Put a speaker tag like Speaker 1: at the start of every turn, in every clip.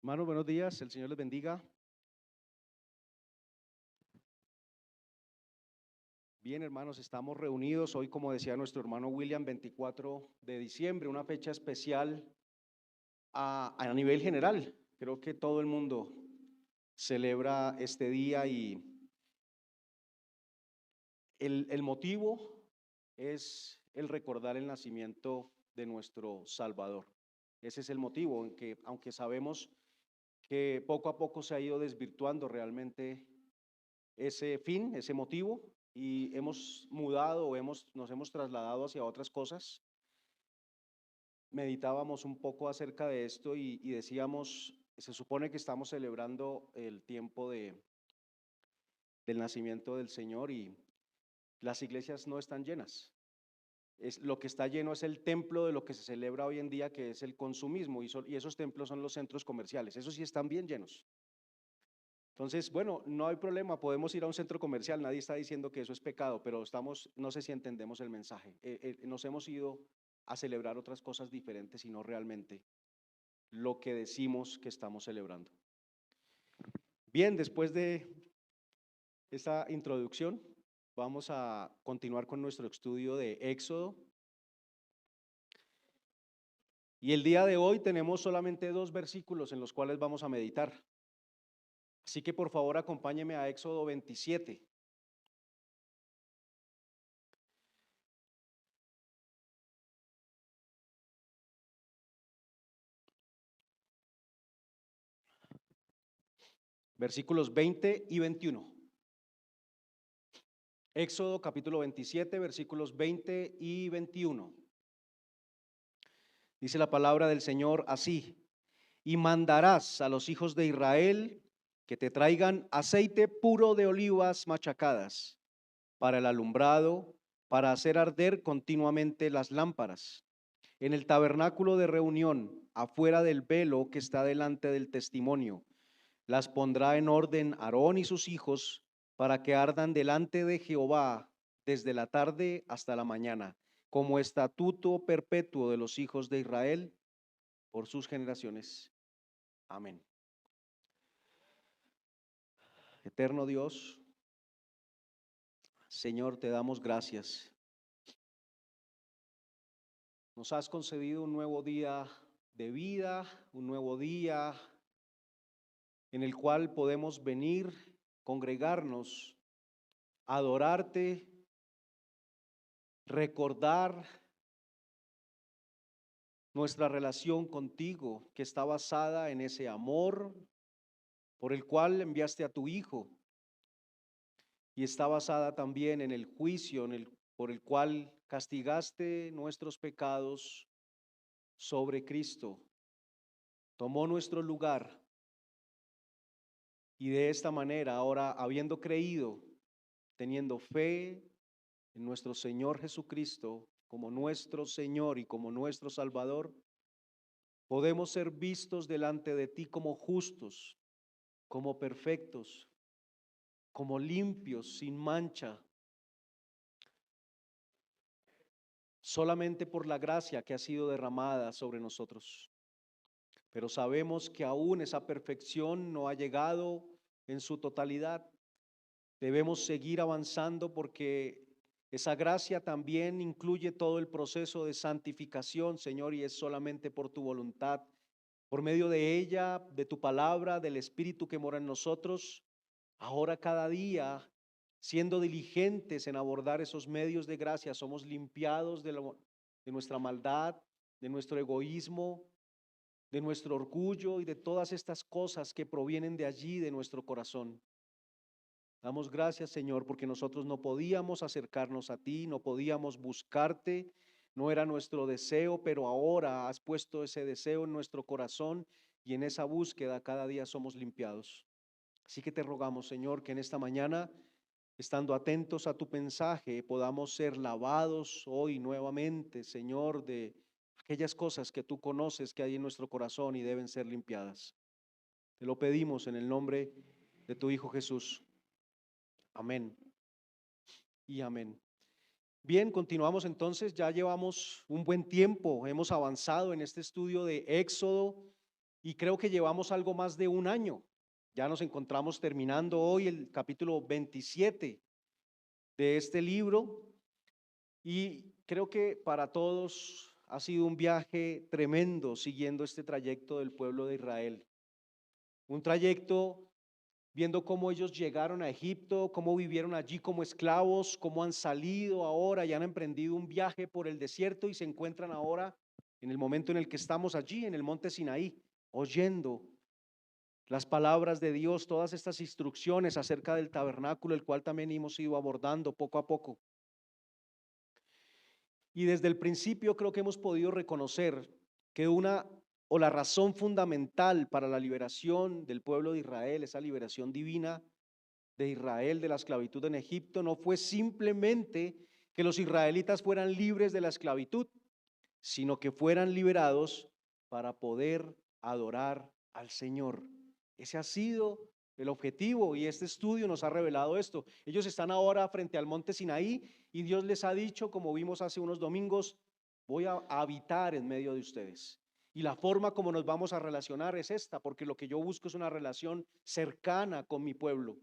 Speaker 1: Hermanos, buenos días, el Señor les bendiga. Bien, hermanos, estamos reunidos hoy, como decía nuestro hermano William, 24 de diciembre, una fecha especial a nivel general. Creo que todo el mundo celebra este día y el motivo es el recordar el nacimiento de nuestro Salvador. Ese es el motivo, en que aunque sabemos que poco a poco se ha ido desvirtuando realmente ese fin, ese motivo, y hemos mudado o nos hemos trasladado hacia otras cosas. Meditábamos un poco acerca de esto y decíamos, se supone que estamos celebrando el tiempo del nacimiento del Señor y las iglesias no están llenas. Lo que está lleno es el templo de lo que se celebra hoy en día, que es el consumismo, y esos templos son los centros comerciales. Esos sí están bien llenos. Entonces, bueno, no hay problema, podemos ir a un centro comercial, nadie está diciendo que eso es pecado, pero no sé si entendemos el mensaje. Nos hemos ido a celebrar otras cosas diferentes y no realmente lo que decimos que estamos celebrando. Bien, después de esta introducción, vamos a continuar con nuestro estudio de Éxodo. Y el día de hoy tenemos solamente 2 versículos en los cuales vamos a meditar. Así que por favor acompáñeme a Éxodo 27. Versículos 20 y 21. Éxodo capítulo 27, versículos 20 y 21. Dice la palabra del Señor así: y mandarás a los hijos de Israel que te traigan aceite puro de olivas machacadas para el alumbrado, para hacer arder continuamente las lámparas. En el tabernáculo de reunión, afuera del velo que está delante del testimonio, las pondrá en orden Aarón y sus hijos para que ardan delante de Jehová desde la tarde hasta la mañana, como estatuto perpetuo de los hijos de Israel por sus generaciones. Amén. Eterno Dios, Señor, te damos gracias. Nos has concedido un nuevo día de vida, un nuevo día en el cual podemos venir, congregarnos, adorarte, recordar nuestra relación contigo, que está basada en ese amor por el cual enviaste a tu Hijo, y está basada también en el juicio por el cual castigaste nuestros pecados sobre Cristo. Tomó nuestro lugar y de esta manera, ahora habiendo creído, teniendo fe en nuestro Señor Jesucristo como nuestro Señor y como nuestro Salvador, podemos ser vistos delante de ti como justos, como perfectos, como limpios, sin mancha, solamente por la gracia que ha sido derramada sobre nosotros. Pero sabemos que aún esa perfección no ha llegado en su totalidad. Debemos seguir avanzando porque esa gracia también incluye todo el proceso de santificación, Señor, y es solamente por tu voluntad, por medio de ella, de tu palabra, del Espíritu que mora en nosotros. Ahora cada día, siendo diligentes en abordar esos medios de gracia, somos limpiados de nuestra maldad, de nuestro egoísmo, de nuestro orgullo y de todas estas cosas que provienen de allí, de nuestro corazón. Damos gracias, Señor, porque nosotros no podíamos acercarnos a ti, no podíamos buscarte, no era nuestro deseo, pero ahora has puesto ese deseo en nuestro corazón y en esa búsqueda cada día somos limpiados. Así que te rogamos, Señor, que en esta mañana, estando atentos a tu mensaje, podamos ser lavados hoy nuevamente, Señor, de aquellas cosas que tú conoces que hay en nuestro corazón y deben ser limpiadas. Te lo pedimos en el nombre de tu Hijo Jesús. Amén y amén. Bien, continuamos entonces, ya llevamos un buen tiempo, hemos avanzado en este estudio de Éxodo y creo que llevamos algo más de un año. Ya nos encontramos terminando hoy el capítulo 27 de este libro y creo que para todos ha sido un viaje tremendo siguiendo este trayecto del pueblo de Israel. Un trayecto viendo cómo ellos llegaron a Egipto, cómo vivieron allí como esclavos, cómo han salido ahora y han emprendido un viaje por el desierto y se encuentran ahora en el momento en el que estamos allí, en el monte Sinaí, oyendo las palabras de Dios, todas estas instrucciones acerca del tabernáculo, el cual también hemos ido abordando poco a poco. Y desde el principio creo que hemos podido reconocer que la razón fundamental para la liberación del pueblo de Israel, esa liberación divina de Israel de la esclavitud en Egipto, no fue simplemente que los israelitas fueran libres de la esclavitud, sino que fueran liberados para poder adorar al Señor. Ese ha sido el objetivo y este estudio nos ha revelado esto. Ellos están ahora frente al monte Sinaí y Dios les ha dicho, como vimos hace unos domingos, voy a habitar en medio de ustedes. Y la forma como nos vamos a relacionar es esta, porque lo que yo busco es una relación cercana con mi pueblo.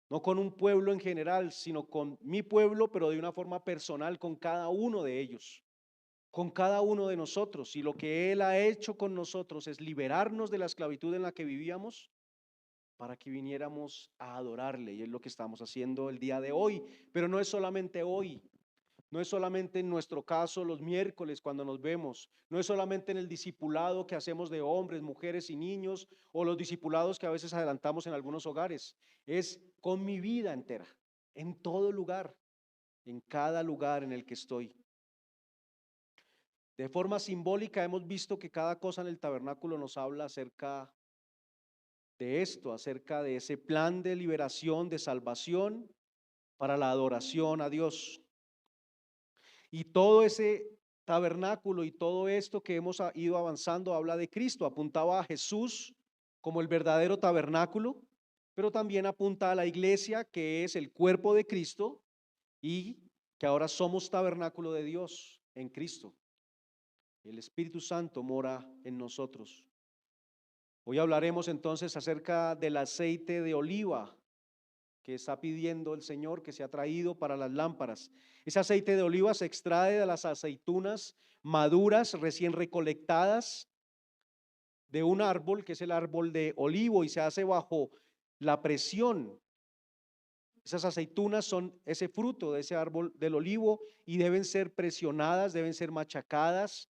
Speaker 1: No con un pueblo en general, sino con mi pueblo, pero de una forma personal con cada uno de ellos, con cada uno de nosotros. Y lo que Él ha hecho con nosotros es liberarnos de la esclavitud en la que vivíamos para que viniéramos a adorarle. Y es lo que estamos haciendo el día de hoy. Pero no es solamente hoy. No es solamente en nuestro caso los miércoles cuando nos vemos, no es solamente en el discipulado que hacemos de hombres, mujeres y niños, o los discipulados que a veces adelantamos en algunos hogares, es con mi vida entera, en todo lugar, en cada lugar en el que estoy. De forma simbólica hemos visto que cada cosa en el tabernáculo nos habla acerca de esto, acerca de ese plan de liberación, de salvación para la adoración a Dios. Y todo ese tabernáculo y todo esto que hemos ido avanzando habla de Cristo, apuntaba a Jesús como el verdadero tabernáculo, pero también apunta a la iglesia que es el cuerpo de Cristo y que ahora somos tabernáculo de Dios en Cristo. El Espíritu Santo mora en nosotros. Hoy hablaremos entonces acerca del aceite de oliva que está pidiendo el Señor, que se ha traído para las lámparas. Ese aceite de oliva se extrae de las aceitunas maduras, recién recolectadas de un árbol, que es el árbol de olivo, y se hace bajo la presión. Esas aceitunas son ese fruto de ese árbol del olivo y deben ser presionadas, deben ser machacadas,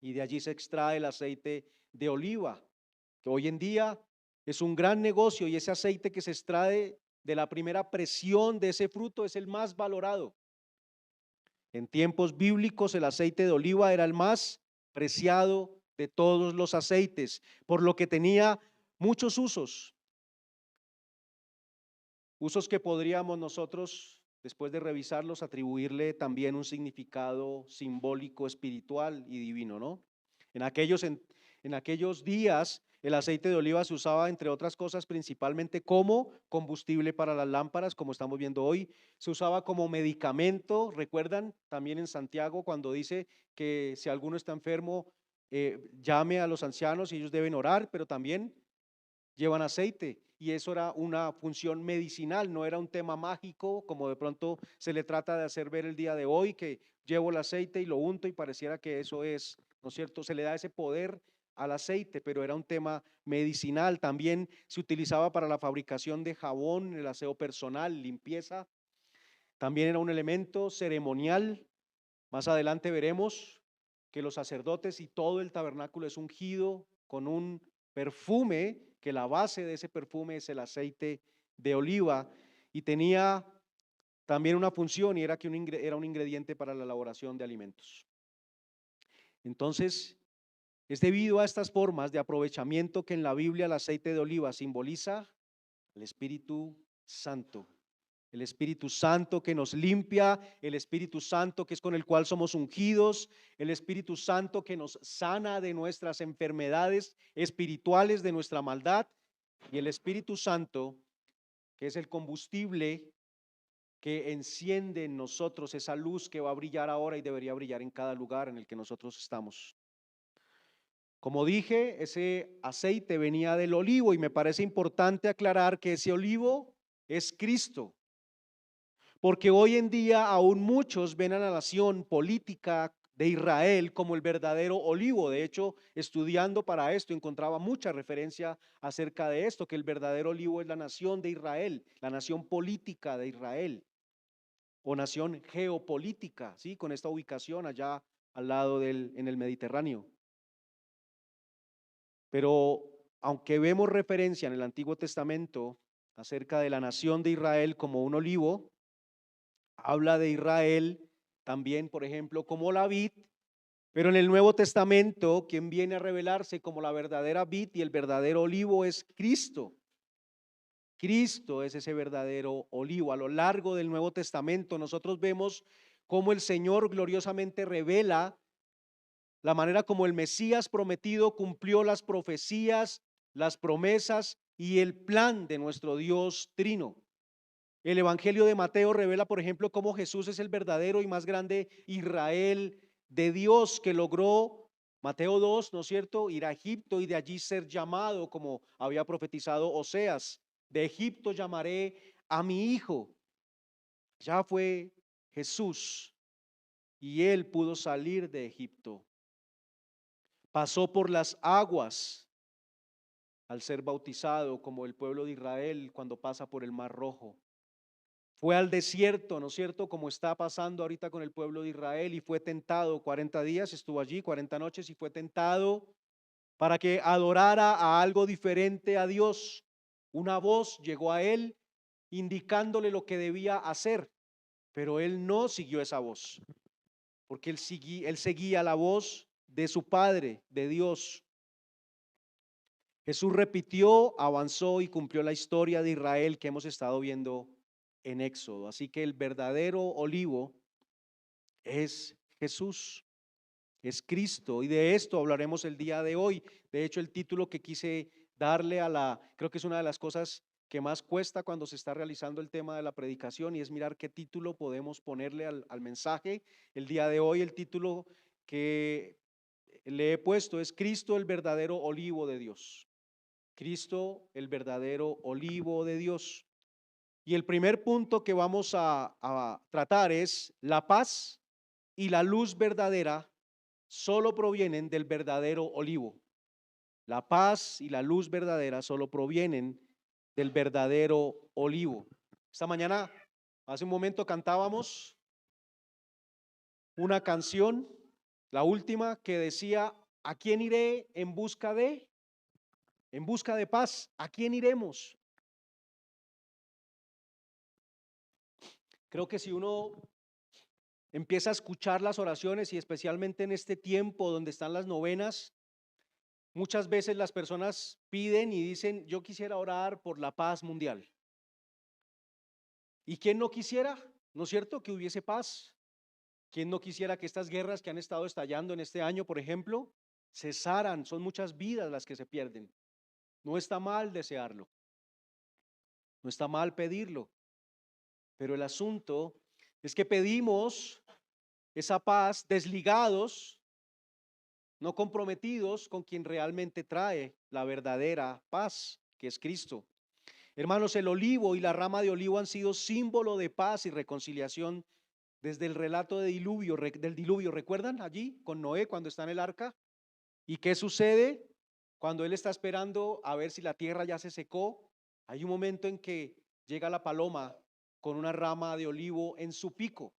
Speaker 1: y de allí se extrae el aceite de oliva, que hoy en día es un gran negocio, y ese aceite que se extrae de la primera presión de ese fruto es el más valorado. En tiempos bíblicos el aceite de oliva era el más preciado de todos los aceites, por lo que tenía muchos usos que podríamos nosotros, después de revisarlos, atribuirle también un significado simbólico, espiritual y divino, ¿no? En aquellos días el aceite de oliva se usaba, entre otras cosas, principalmente como combustible para las lámparas, como estamos viendo hoy. Se usaba como medicamento. ¿Recuerdan también en Santiago cuando dice que si alguno está enfermo, llame a los ancianos y ellos deben orar? Pero también llevan aceite, y eso era una función medicinal, no era un tema mágico como de pronto se le trata de hacer ver el día de hoy, que llevo el aceite y lo unto y pareciera que eso es, ¿no es cierto? Se le da ese poder al aceite, pero era un tema medicinal. También se utilizaba para la fabricación de jabón, el aseo personal, limpieza. También era un elemento ceremonial. Más adelante veremos que los sacerdotes y todo el tabernáculo es ungido con un perfume, que la base de ese perfume es el aceite de oliva, y tenía también una función, y era que era un ingrediente para la elaboración de alimentos. Entonces, es debido a estas formas de aprovechamiento que en la Biblia el aceite de oliva simboliza el Espíritu Santo. El Espíritu Santo que nos limpia, el Espíritu Santo que es con el cual somos ungidos, el Espíritu Santo que nos sana de nuestras enfermedades espirituales, de nuestra maldad, y el Espíritu Santo que es el combustible que enciende en nosotros esa luz que va a brillar ahora y debería brillar en cada lugar en el que nosotros estamos. Como dije, ese aceite venía del olivo y me parece importante aclarar que ese olivo es Cristo, porque hoy en día aún muchos ven a la nación política de Israel como el verdadero olivo. De hecho, estudiando para esto encontraba mucha referencia acerca de esto, que el verdadero olivo es la nación de Israel, la nación política de Israel o nación geopolítica, ¿sí? Con esta ubicación allá al lado en el Mediterráneo. Pero aunque vemos referencia en el Antiguo Testamento acerca de la nación de Israel como un olivo, habla de Israel también, por ejemplo, como la vid, pero en el Nuevo Testamento, quien viene a revelarse como la verdadera vid y el verdadero olivo es Cristo. Cristo es ese verdadero olivo. A lo largo del Nuevo Testamento nosotros vemos cómo el Señor gloriosamente revela la manera como el Mesías prometido cumplió las profecías, las promesas y el plan de nuestro Dios Trino. El Evangelio de Mateo revela, por ejemplo, cómo Jesús es el verdadero y más grande Israel de Dios que logró, Mateo 2, ¿no es cierto?, ir a Egipto y de allí ser llamado, como había profetizado Oseas, de Egipto llamaré a mi hijo. Ya fue Jesús y él pudo salir de Egipto. Pasó por las aguas al ser bautizado como el pueblo de Israel cuando pasa por el Mar Rojo. Fue al desierto, ¿no es cierto? Como está pasando ahorita con el pueblo de Israel y fue tentado 40 días, estuvo allí 40 noches y fue tentado para que adorara a algo diferente a Dios. Una voz llegó a él indicándole lo que debía hacer, pero él no siguió esa voz, porque él seguía la voz de su Padre, de Dios. Jesús repitió, avanzó y cumplió la historia de Israel que hemos estado viendo en Éxodo. Así que el verdadero olivo es Jesús, es Cristo. Y de esto hablaremos el día de hoy. De hecho, el título que quise darle creo que es una de las cosas que más cuesta cuando se está realizando el tema de la predicación y es mirar qué título podemos ponerle al mensaje. El día de hoy el título que le he puesto es Cristo, el verdadero olivo de Dios. Cristo, el verdadero olivo de Dios. Y el primer punto que vamos a tratar es la paz y la luz verdadera solo provienen del verdadero olivo. La paz y la luz verdadera solo provienen del verdadero olivo. Esta mañana, hace un momento cantábamos una canción, la última, que decía, ¿a quién iré en busca de? En busca de paz, ¿a quién iremos? Creo que si uno empieza a escuchar las oraciones y especialmente en este tiempo donde están las novenas, muchas veces las personas piden y dicen, yo quisiera orar por la paz mundial. ¿Y quién no quisiera? ¿No es cierto? Que hubiese paz. ¿Quién no quisiera que estas guerras que han estado estallando en este año, por ejemplo, cesaran? Son muchas vidas las que se pierden. No está mal desearlo, no está mal pedirlo, pero el asunto es que pedimos esa paz desligados, no comprometidos con quien realmente trae la verdadera paz, que es Cristo. Hermanos, el olivo y la rama de olivo han sido símbolo de paz y reconciliación desde el relato del diluvio. ¿Recuerdan allí con Noé cuando está en el arca? ¿Y qué sucede cuando él está esperando a ver si la tierra ya se secó? Hay un momento en que llega la paloma con una rama de olivo en su pico.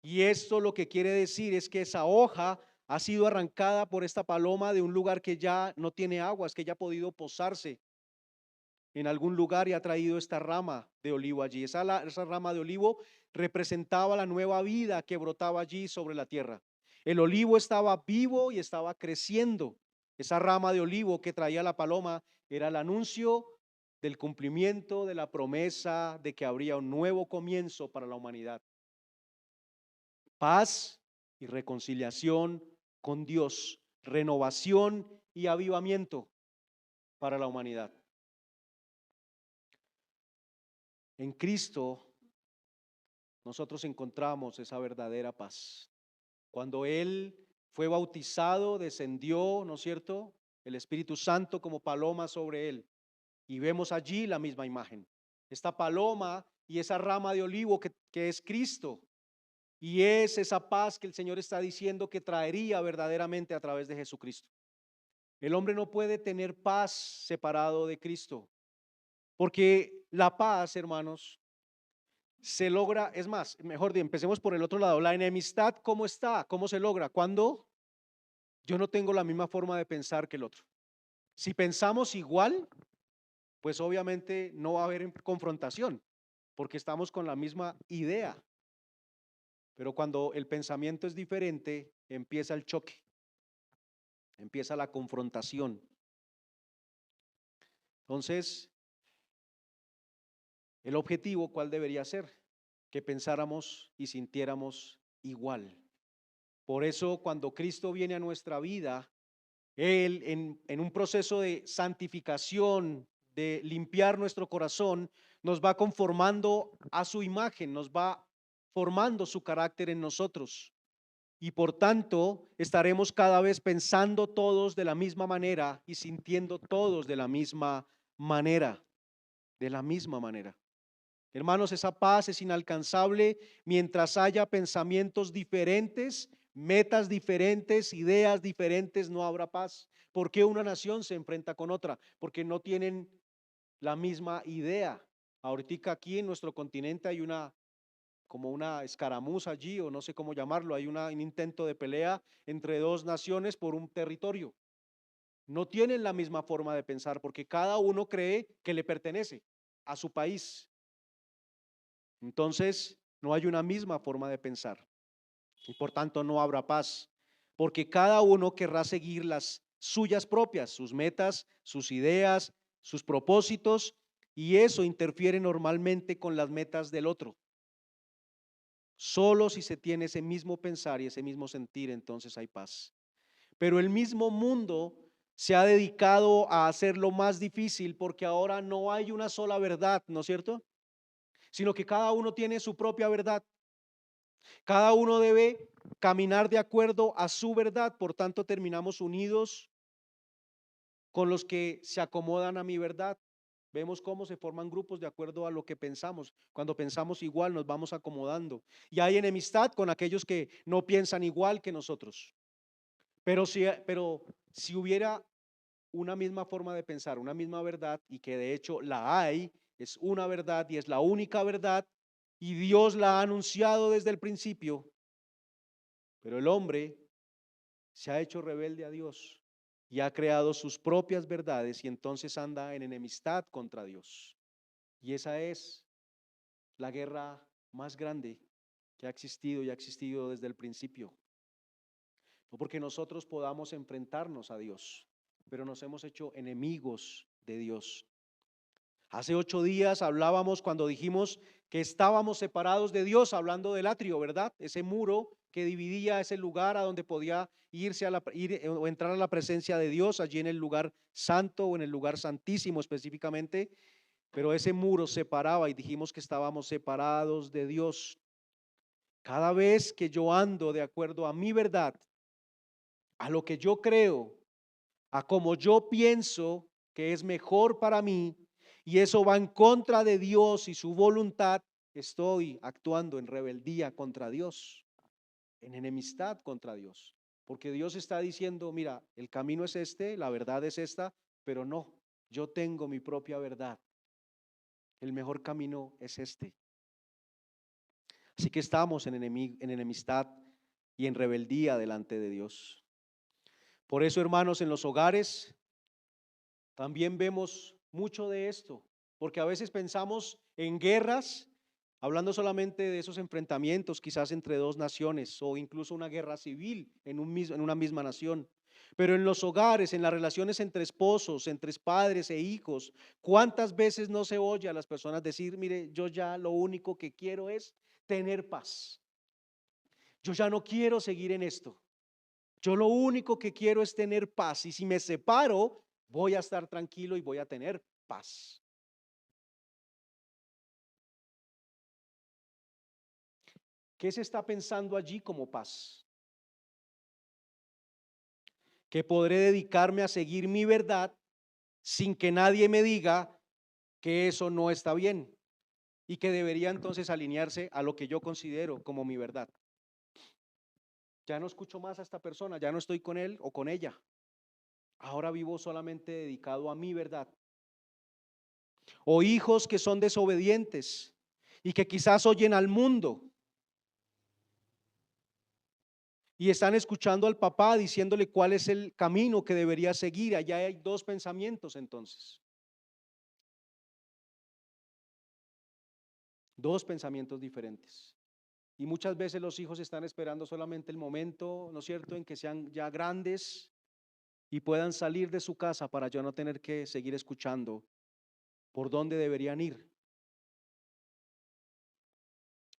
Speaker 1: Y esto lo que quiere decir es que esa hoja ha sido arrancada por esta paloma de un lugar que ya no tiene aguas, que ya ha podido posarse en algún lugar y ha traído esta rama de olivo allí. Esa rama de olivo representaba la nueva vida que brotaba allí sobre la tierra. El olivo estaba vivo y estaba creciendo. Esa rama de olivo que traía la paloma era el anuncio del cumplimiento de la promesa de que habría un nuevo comienzo para la humanidad. Paz y reconciliación con Dios, renovación y avivamiento para la humanidad. En Cristo nosotros encontramos esa verdadera paz. Cuando Él fue bautizado, descendió, ¿no es cierto? El Espíritu Santo como paloma sobre él. Y vemos allí la misma imagen. Esta paloma y esa rama de olivo que es Cristo. Y es esa paz que el Señor está diciendo que traería verdaderamente a través de Jesucristo. El hombre no puede tener paz separado de Cristo, porque la paz, hermanos, se logra, es más, mejor empecemos por el otro lado, la enemistad, ¿cómo está? ¿Cómo se logra? Cuando yo no tengo la misma forma de pensar que el otro. Si pensamos igual, pues obviamente no va a haber confrontación, porque estamos con la misma idea. Pero cuando el pensamiento es diferente, empieza el choque, empieza la confrontación. Entonces, el objetivo, ¿cuál debería ser? Que pensáramos y sintiéramos igual. Por eso, cuando Cristo viene a nuestra vida, Él en un proceso de santificación, de limpiar nuestro corazón, nos va conformando a su imagen, nos va formando su carácter en nosotros. Y por tanto, estaremos cada vez pensando todos de la misma manera y sintiendo todos de la misma manera, de la misma manera. Hermanos, esa paz es inalcanzable mientras haya pensamientos diferentes, metas diferentes, ideas diferentes, no habrá paz. ¿Por qué una nación se enfrenta con otra? Porque no tienen la misma idea. Ahorita aquí en nuestro continente hay como una escaramuza allí, o no sé cómo llamarlo, hay un intento de pelea entre dos naciones por un territorio. No tienen la misma forma de pensar porque cada uno cree que le pertenece a su país. Entonces, no hay una misma forma de pensar y por tanto no habrá paz, porque cada uno querrá seguir las suyas propias, sus metas, sus ideas, sus propósitos, y eso interfiere normalmente con las metas del otro. Solo si se tiene ese mismo pensar y ese mismo sentir, entonces hay paz. Pero el mismo mundo se ha dedicado a hacerlo más difícil porque ahora no hay una sola verdad, ¿no es cierto? Sino que cada uno tiene su propia verdad. Cada uno debe caminar de acuerdo a su verdad, por tanto terminamos unidos con los que se acomodan a mi verdad. Vemos cómo se forman grupos de acuerdo a lo que pensamos. Cuando pensamos igual nos vamos acomodando. Y hay enemistad con aquellos que no piensan igual que nosotros. Pero si hubiera una misma forma de pensar, una misma verdad, y que de hecho la hay, es una verdad y es la única verdad, y Dios la ha anunciado desde el principio, pero el hombre se ha hecho rebelde a Dios y ha creado sus propias verdades y entonces anda en enemistad contra Dios. Y esa es la guerra más grande que ha existido y ha existido desde el principio. No porque nosotros podamos enfrentarnos a Dios, pero nos hemos hecho enemigos de Dios. Hace 8 días hablábamos cuando dijimos que estábamos separados de Dios, hablando del atrio, ¿verdad? Ese muro que dividía ese lugar a donde podía irse o entrar a la presencia de Dios, allí en el lugar santo o en el lugar santísimo específicamente, pero ese muro separaba y dijimos que estábamos separados de Dios. Cada vez que yo ando de acuerdo a mi verdad, a lo que yo creo, a como yo pienso que es mejor para mí, y eso va en contra de Dios y su voluntad, estoy actuando en rebeldía contra Dios, en enemistad contra Dios. Porque Dios está diciendo, mira, el camino es este, la verdad es esta, pero no, yo tengo mi propia verdad. El mejor camino es este. Así que estamos en enemistad y en rebeldía delante de Dios. Por eso, hermanos, en los hogares también vemos mucho de esto, porque a veces pensamos en guerras, hablando solamente de esos enfrentamientos quizás entre dos naciones o incluso una guerra civil en una misma nación. Pero en los hogares, en las relaciones entre esposos, entre padres e hijos, ¿cuántas veces no se oye a las personas decir, mire, yo ya lo único que quiero es tener paz? Yo ya no quiero seguir en esto. Yo lo único que quiero es tener paz y si me separo, voy a estar tranquilo y voy a tener paz. ¿Qué se está pensando allí como paz? que podré dedicarme a seguir mi verdad sin que nadie me diga que eso no está bien y que debería entonces alinearse a lo que yo considero como mi verdad. Ya no escucho más a esta persona, ya no estoy con él o con ella. Ahora vivo solamente dedicado a mi verdad. O hijos que son desobedientes y que quizás oyen al mundo y están escuchando al papá diciéndole cuál es el camino que debería seguir. Allá hay dos pensamientos entonces. Dos pensamientos diferentes. Y muchas veces los hijos están esperando solamente el momento, ¿no es cierto?, en que sean ya grandes y puedan salir de su casa para yo no tener que seguir escuchando por dónde deberían ir,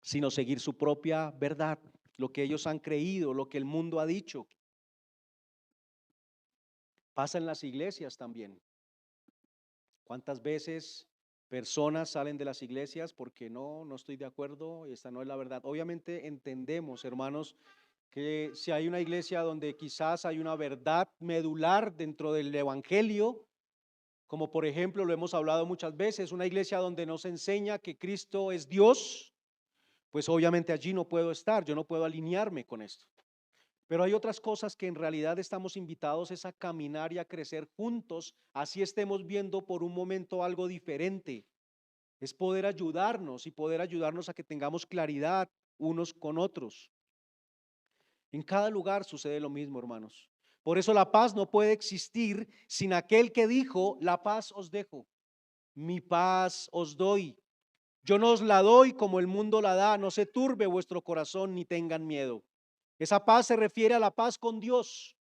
Speaker 1: sino seguir su propia verdad, lo que ellos han creído, lo que el mundo ha dicho. Pasa en las iglesias también. ¿Cuántas veces personas salen de las iglesias porque no estoy de acuerdo, esta no es la verdad? Obviamente entendemos, hermanos, que si hay una iglesia donde quizás hay una verdad medular dentro del evangelio, como por ejemplo lo hemos hablado muchas veces, una iglesia donde nos enseña que Cristo es Dios, pues obviamente allí no puedo estar, yo no puedo alinearme con esto. Pero hay otras cosas que en realidad estamos invitados es a caminar y a crecer juntos, así estemos viendo por un momento algo diferente. Es poder ayudarnos y poder ayudarnos a que tengamos claridad unos con otros. En cada lugar sucede lo mismo, hermanos. Por eso la paz no puede existir sin aquel que dijo, la paz os dejo, mi paz os doy. Yo no os la doy como el mundo la da, no se turbe vuestro corazón ni tengan miedo. Esa paz se refiere a la paz con Dios.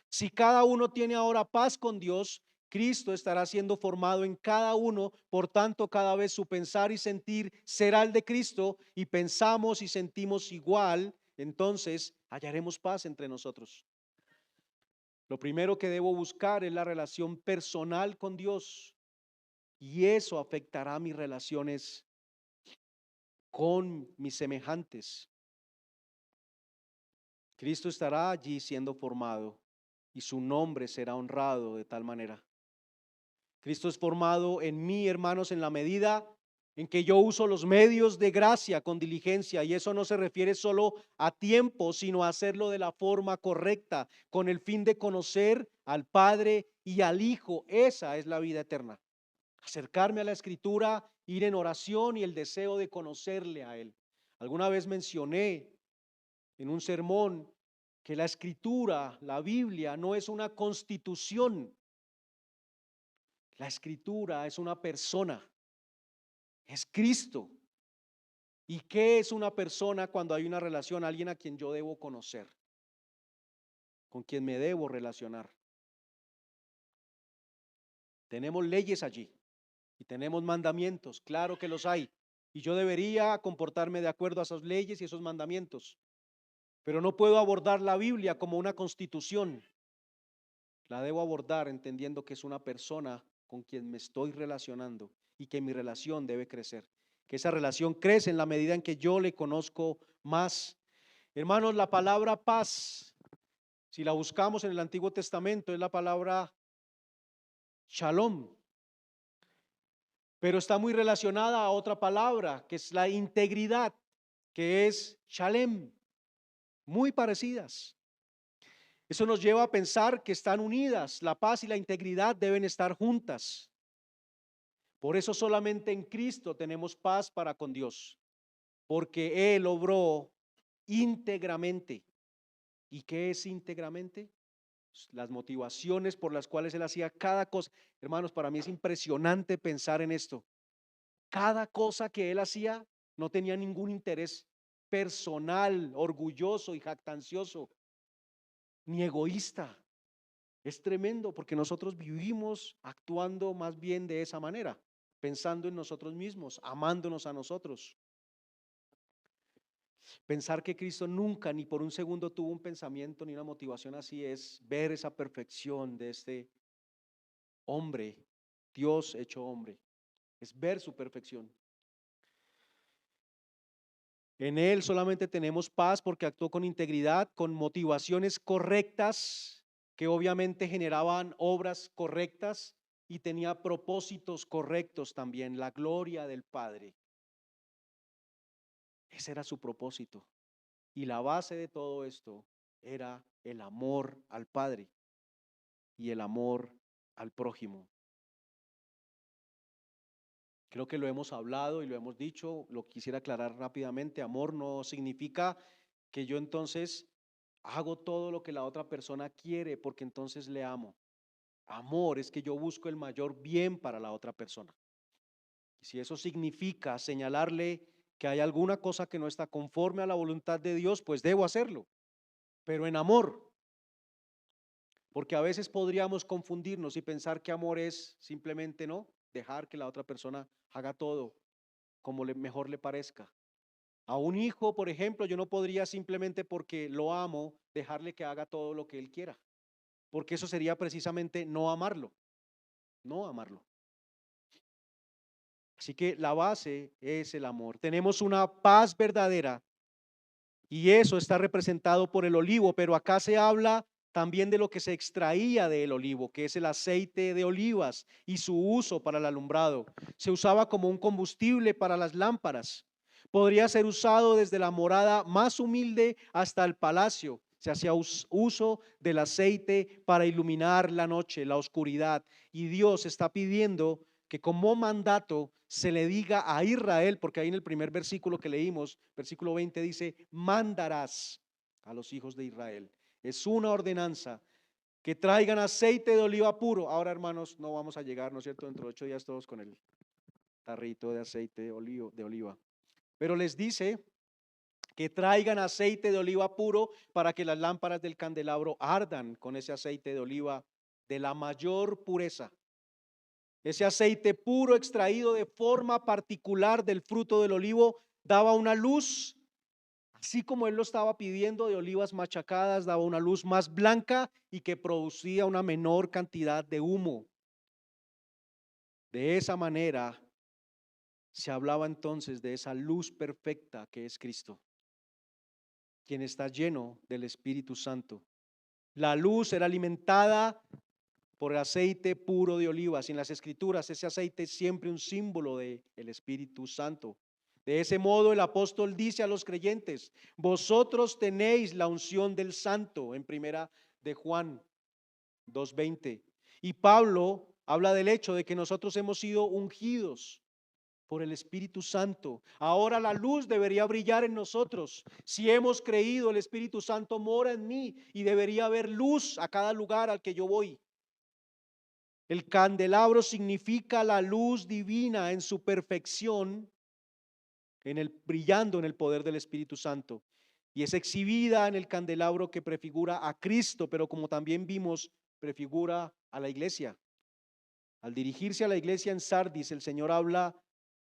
Speaker 1: Si cada uno tiene ahora paz con Dios, Cristo estará siendo formado en cada uno, por tanto cada vez su pensar y sentir será el de Cristo y pensamos y sentimos igual, entonces hallaremos paz entre nosotros. Lo primero que debo buscar es la relación personal con Dios y eso afectará mis relaciones con mis semejantes. Cristo estará allí siendo formado y su nombre será honrado de tal manera. Cristo es formado en mí, hermanos, en la medida en que yo uso los medios de gracia con diligencia, y eso no se refiere solo a tiempo, sino a hacerlo de la forma correcta, con el fin de conocer al Padre y al Hijo. Esa es la vida eterna. Acercarme a la Escritura, ir en oración y el deseo de conocerle a Él. Alguna vez mencioné en un sermón que la Escritura, la Biblia, no es una constitución. La Escritura es una persona, es Cristo. ¿Y qué es una persona cuando hay una relación? Alguien a quien yo debo conocer, con quien me debo relacionar. Tenemos leyes allí y tenemos mandamientos, claro que los hay. Y yo debería comportarme de acuerdo a esas leyes y esos mandamientos. Pero no puedo abordar la Biblia como una constitución. La debo abordar entendiendo que es una persona con quien me estoy relacionando y que mi relación debe crecer. Que esa relación crece en la medida en que yo le conozco más. Hermanos, la palabra paz, si la buscamos en el Antiguo Testamento, es la palabra shalom, pero está muy relacionada a otra palabra, que es la integridad, que es shalem, muy parecidas. Eso nos lleva a pensar que están unidas, la paz y la integridad deben estar juntas. Por eso solamente en Cristo tenemos paz para con Dios, porque Él obró íntegramente. ¿Y qué es íntegramente? Las motivaciones por las cuales Él hacía cada cosa. Hermanos, para mí es impresionante pensar en esto. Cada cosa que Él hacía no tenía ningún interés personal, orgulloso y jactancioso, ni egoísta. Es tremendo porque nosotros vivimos actuando más bien de esa manera, pensando en nosotros mismos, amándonos a nosotros. Pensar que Cristo nunca ni por un segundo tuvo un pensamiento ni una motivación así es ver esa perfección de este hombre, Dios hecho hombre, es ver su perfección. En Él solamente tenemos paz porque actuó con integridad, con motivaciones correctas que obviamente generaban obras correctas y tenía propósitos correctos también, la gloria del Padre. Ese era su propósito. Y la base de todo esto era el amor al Padre y el amor al prójimo. Creo que lo hemos hablado y lo hemos dicho, lo quisiera aclarar rápidamente. Amor no significa que yo entonces hago todo lo que la otra persona quiere porque entonces le amo. Amor es que yo busco el mayor bien para la otra persona. Y si eso significa señalarle que hay alguna cosa que no está conforme a la voluntad de Dios, pues debo hacerlo, pero en amor. Porque a veces podríamos confundirnos y pensar que amor es simplemente no dejar que la otra persona haga todo como mejor le parezca. A un hijo, por ejemplo, yo no podría simplemente porque lo amo dejarle que haga todo lo que él quiera, porque eso sería precisamente no amarlo, no amarlo. Así que la base es el amor. Tenemos una paz verdadera y eso está representado por el olivo, pero acá se habla también de lo que se extraía del olivo, que es el aceite de olivas y su uso para el alumbrado. Se usaba como un combustible para las lámparas. Podría ser usado desde la morada más humilde hasta el palacio. Se hacía uso del aceite para iluminar la noche, la oscuridad. Y Dios está pidiendo que como mandato se le diga a Israel, porque ahí en el primer versículo que leímos, versículo 20 dice, mandarás a los hijos de Israel. Es una ordenanza que traigan aceite de oliva puro. Ahora, hermanos, no vamos a llegar, ¿no es cierto? Dentro de 8 días todos con el tarrito de aceite de oliva. Pero les dice que traigan aceite de oliva puro para que las lámparas del candelabro ardan con ese aceite de oliva de la mayor pureza. Ese aceite puro extraído de forma particular del fruto del olivo daba una luz, así como él lo estaba pidiendo, de olivas machacadas, daba una luz más blanca y que producía una menor cantidad de humo. De esa manera se hablaba entonces de esa luz perfecta que es Cristo, quien está lleno del Espíritu Santo. La luz era alimentada por el aceite puro de olivas. Y en las Escrituras ese aceite es siempre un símbolo del Espíritu Santo. De ese modo el apóstol dice a los creyentes, vosotros tenéis la unción del Santo, en primera de Juan 2:20. Y Pablo habla del hecho de que nosotros hemos sido ungidos por el Espíritu Santo. Ahora la luz debería brillar en nosotros. Si hemos creído, el Espíritu Santo mora en mí y debería haber luz a cada lugar al que yo voy. El candelabro significa la luz divina en su perfección, brillando en el poder del Espíritu Santo. Y es exhibida en el candelabro que prefigura a Cristo, pero como también vimos, prefigura a la iglesia. Al dirigirse a la iglesia en Sardis, el Señor habla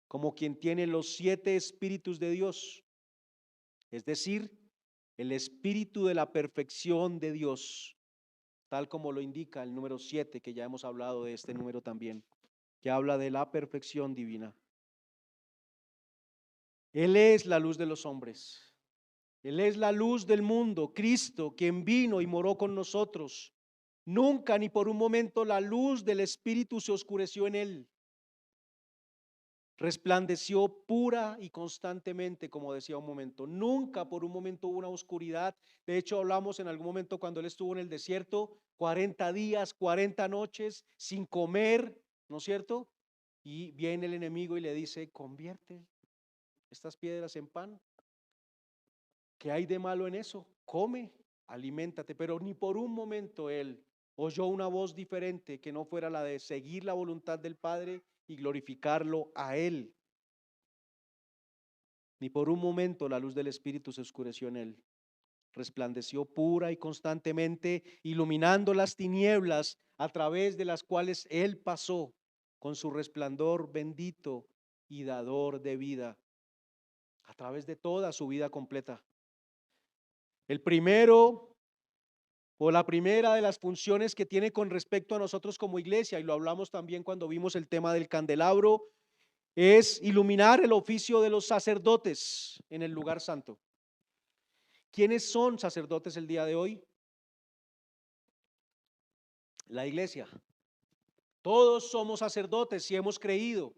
Speaker 1: como quien tiene los 7 espíritus de Dios, es decir, el espíritu de la perfección de Dios, tal como lo indica el número 7, que ya hemos hablado de este número también, que habla de la perfección divina. Él es la luz de los hombres. Él es la luz del mundo, Cristo, quien vino y moró con nosotros. Nunca ni por un momento la luz del Espíritu se oscureció en él. Resplandeció pura y constantemente, como decía un momento. Nunca por un momento hubo una oscuridad. De hecho, hablamos en algún momento cuando él estuvo en el desierto, 40 días, 40 noches sin comer, ¿no es cierto? Y viene el enemigo y le dice, convierte estas piedras en pan. ¿Qué hay de malo en eso? Come, aliméntate. Pero ni por un momento él oyó una voz diferente que no fuera la de seguir la voluntad del Padre y glorificarlo a él. Ni por un momento la luz del Espíritu se oscureció en él. Resplandeció pura y constantemente, iluminando las tinieblas a través de las cuales él pasó con su resplandor bendito y dador de vida, a través de toda su vida completa. El primero o la primera de las funciones que tiene con respecto a nosotros como iglesia, y lo hablamos también cuando vimos el tema del candelabro, es iluminar el oficio de los sacerdotes en el lugar santo. ¿Quiénes son sacerdotes el día de hoy? La iglesia. Todos somos sacerdotes si hemos creído,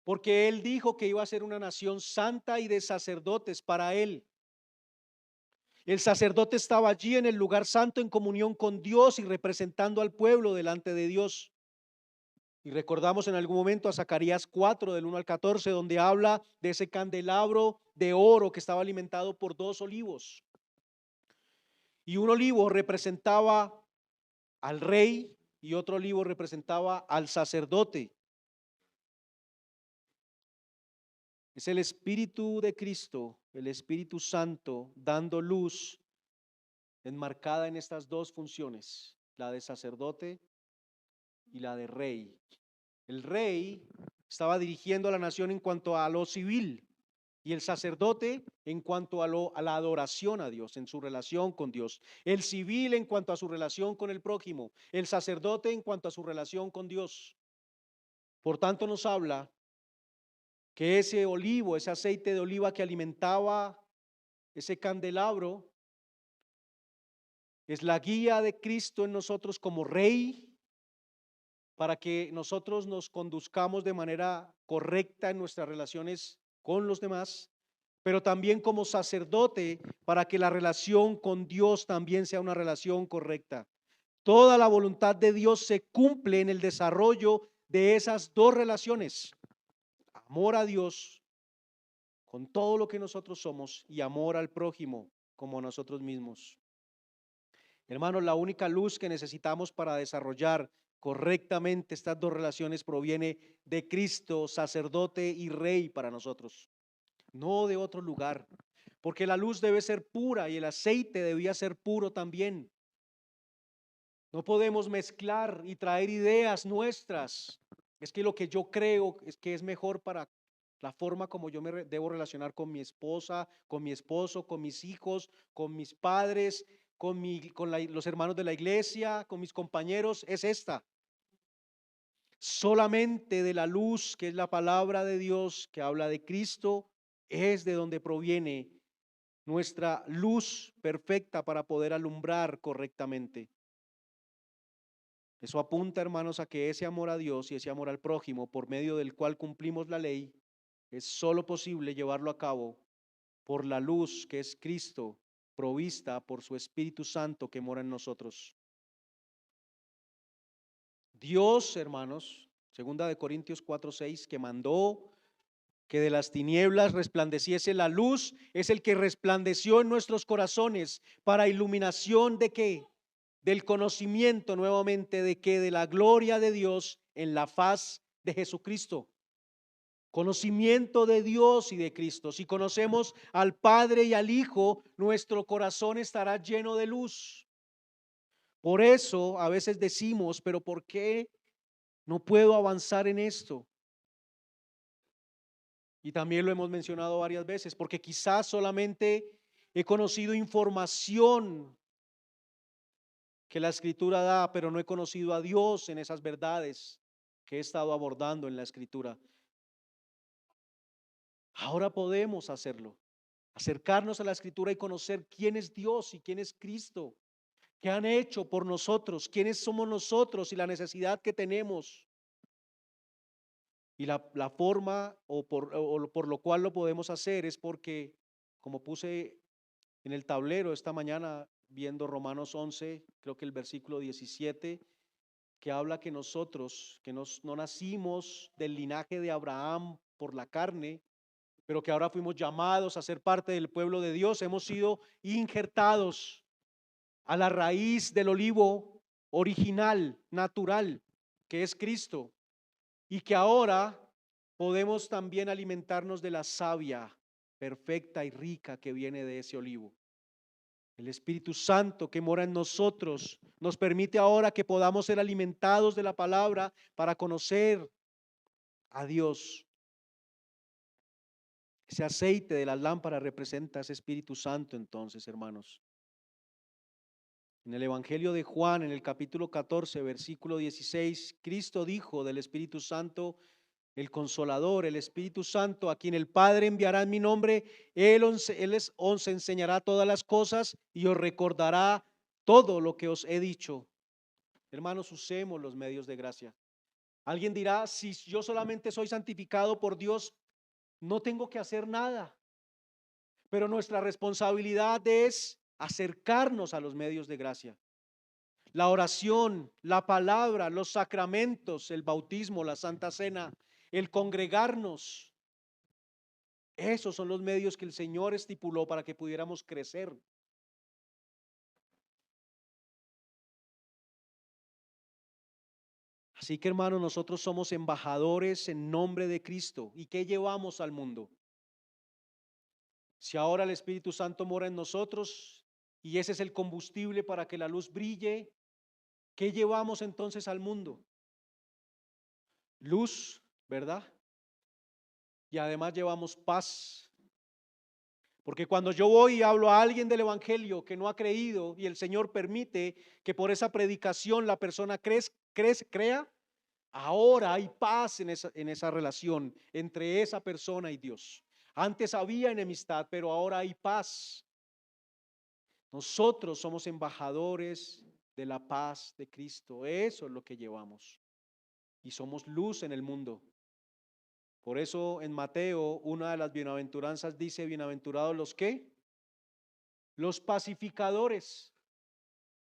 Speaker 1: porque Él dijo que iba a ser una nación santa y de sacerdotes para Él. El sacerdote estaba allí en el lugar santo en comunión con Dios y representando al pueblo delante de Dios. Y recordamos en algún momento a Zacarías 4 del 1 al 14, donde habla de ese candelabro de oro que estaba alimentado por dos olivos. Y un olivo representaba al rey y otro olivo representaba al sacerdote. Es el Espíritu de Cristo, el Espíritu Santo, dando luz enmarcada en estas dos funciones, la de sacerdote y la de rey. El rey estaba dirigiendo a la nación en cuanto a lo civil y el sacerdote en cuanto a la adoración a Dios, en su relación con Dios. El civil en cuanto a su relación con el prójimo, el sacerdote en cuanto a su relación con Dios. Por tanto, nos habla que ese olivo, ese aceite de oliva que alimentaba ese candelabro, es la guía de Cristo en nosotros como rey, para que nosotros nos conduzcamos de manera correcta en nuestras relaciones con los demás, pero también como sacerdote para que la relación con Dios también sea una relación correcta. Toda la voluntad de Dios se cumple en el desarrollo de esas dos relaciones: amor a Dios con todo lo que nosotros somos y amor al prójimo como a nosotros mismos. Hermanos, la única luz que necesitamos para desarrollar correctamente estas dos relaciones proviene de Cristo, sacerdote y rey para nosotros, no de otro lugar, porque la luz debe ser pura y el aceite debía ser puro también. No podemos mezclar y traer ideas nuestras. Es que lo que yo creo es que es mejor para la forma como yo me debo relacionar con mi esposa, con mi esposo, con mis hijos, con mis padres, los hermanos de la iglesia, con mis compañeros, es esta. Solamente de la luz, que es la palabra de Dios, que habla de Cristo, es de donde proviene nuestra luz perfecta para poder alumbrar correctamente. Eso apunta, hermanos, a que ese amor a Dios y ese amor al prójimo, por medio del cual cumplimos la ley, es solo posible llevarlo a cabo por la luz que es Cristo, provista por su Espíritu Santo que mora en nosotros. Dios, hermanos, segunda de Corintios 4:6, que mandó que de las tinieblas resplandeciese la luz, es el que resplandeció en nuestros corazones para iluminación de qué, del conocimiento nuevamente de que de la gloria de Dios en la faz de Jesucristo. Conocimiento de Dios y de Cristo. Si conocemos al Padre y al Hijo, nuestro corazón estará lleno de luz. Por eso a veces decimos, pero ¿por qué no puedo avanzar en esto? Y también lo hemos mencionado varias veces, porque quizás solamente he conocido información que la Escritura da, pero no he conocido a Dios en esas verdades que he estado abordando en la Escritura. Ahora podemos hacerlo, acercarnos a la Escritura y conocer quién es Dios y quién es Cristo, qué han hecho por nosotros, quiénes somos nosotros y la necesidad que tenemos. Y la forma por lo cual lo podemos hacer es porque, como puse en el tablero esta mañana viendo Romanos 11, creo que el versículo 17, que habla que nosotros, que no nacimos del linaje de Abraham por la carne, pero que ahora fuimos llamados a ser parte del pueblo de Dios, hemos sido injertados a la raíz del olivo original, natural, que es Cristo, y que ahora podemos también alimentarnos de la savia perfecta y rica que viene de ese olivo. El Espíritu Santo que mora en nosotros nos permite ahora que podamos ser alimentados de la palabra para conocer a Dios. Ese aceite de las lámparas representa ese Espíritu Santo entonces, hermanos. En el Evangelio de Juan, en el capítulo 14, versículo 16, Cristo dijo del Espíritu Santo, el Consolador, el Espíritu Santo, a quien el Padre enviará en mi nombre, os enseñará todas las cosas y os recordará todo lo que os he dicho. Hermanos, usemos los medios de gracia. Alguien dirá, si yo solamente soy santificado por Dios, no tengo que hacer nada. Pero nuestra responsabilidad es acercarnos a los medios de gracia. La oración, la palabra, los sacramentos, el bautismo, la Santa Cena, el congregarnos. Esos son los medios que el Señor estipuló para que pudiéramos crecer. Así que, hermanos, nosotros somos embajadores en nombre de Cristo. ¿Y qué llevamos al mundo? Si ahora el Espíritu Santo mora en nosotros y ese es el combustible para que la luz brille, ¿qué llevamos entonces al mundo? Luz, ¿verdad? Y además llevamos paz. Porque cuando yo voy y hablo a alguien del Evangelio que no ha creído y el Señor permite que por esa predicación la persona crea, ahora hay paz en esa relación entre esa persona y Dios. Antes había enemistad, pero ahora hay paz. Nosotros somos embajadores de la paz de Cristo. Eso es lo que llevamos. Y somos luz en el mundo. Por eso en Mateo, una de las bienaventuranzas dice, bienaventurados los que, los pacificadores,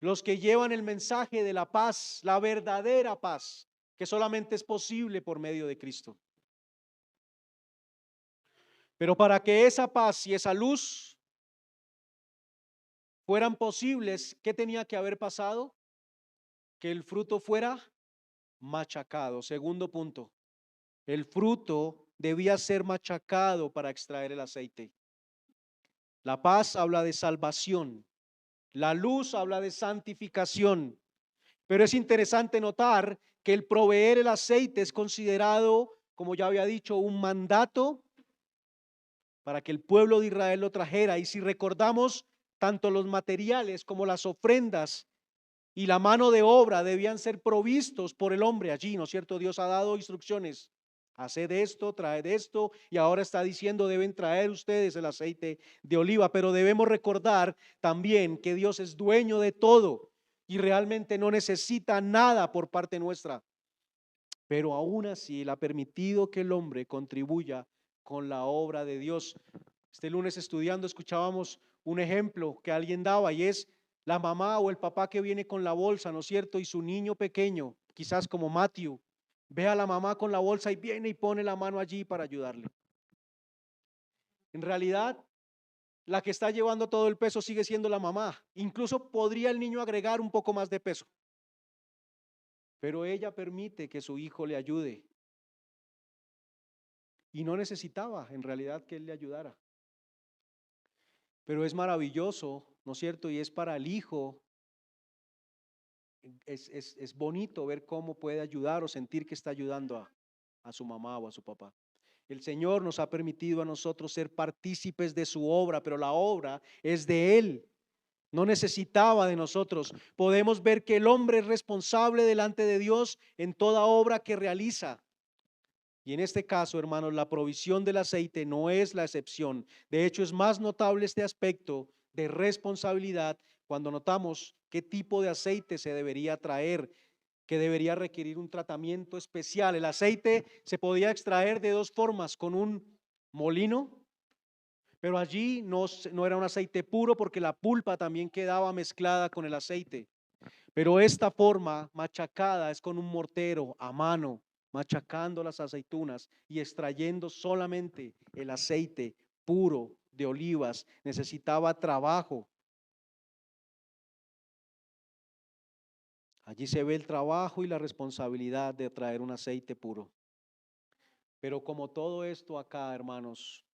Speaker 1: los que llevan el mensaje de la paz, la verdadera paz, que solamente es posible por medio de Cristo. Pero para que esa paz y esa luz fueran posibles, ¿qué tenía que haber pasado? Que el fruto fuera machacado. Segundo punto, el fruto debía ser machacado para extraer el aceite. La paz habla de salvación, la luz habla de santificación, pero es interesante notar que el proveer el aceite es considerado, como ya había dicho, un mandato para que el pueblo de Israel lo trajera. Y si recordamos, tanto los materiales como las ofrendas y la mano de obra debían ser provistos por el hombre allí, ¿no es cierto? Dios ha dado instrucciones. Haced esto, traed esto, y ahora está diciendo deben traer ustedes el aceite de oliva, pero debemos recordar también que Dios es dueño de todo y realmente no necesita nada por parte nuestra. Pero aún así Él ha permitido que el hombre contribuya con la obra de Dios. Este lunes estudiando escuchábamos un ejemplo que alguien daba y es la mamá o el papá que viene con la bolsa, ¿no es cierto? Y su niño pequeño, quizás como Matthew, ve a la mamá con la bolsa y viene y pone la mano allí para ayudarle. En realidad, la que está llevando todo el peso sigue siendo la mamá. Incluso podría el niño agregar un poco más de peso. Pero ella permite que su hijo le ayude. Y no necesitaba en realidad que él le ayudara. Pero es maravilloso, ¿no es cierto? Y es para el hijo. Es bonito ver cómo puede ayudar o sentir que está ayudando a su mamá o a su papá. El Señor nos ha permitido a nosotros ser partícipes de su obra, pero la obra es de Él. No necesitaba de nosotros. Podemos ver que el hombre es responsable delante de Dios en toda obra que realiza. Y en este caso, hermanos, la provisión del aceite no es la excepción. De hecho, es más notable este aspecto de responsabilidad cuando notamos qué tipo de aceite se debería traer, que debería requerir un tratamiento especial. El aceite se podía extraer de dos formas, con un molino, pero allí no era un aceite puro porque la pulpa también quedaba mezclada con el aceite. Pero esta forma machacada es con un mortero a mano, machacando las aceitunas y extrayendo solamente el aceite puro de olivas. Necesitaba trabajo. Allí se ve el trabajo y la responsabilidad de traer un aceite puro. Pero como todo esto acá, hermanos,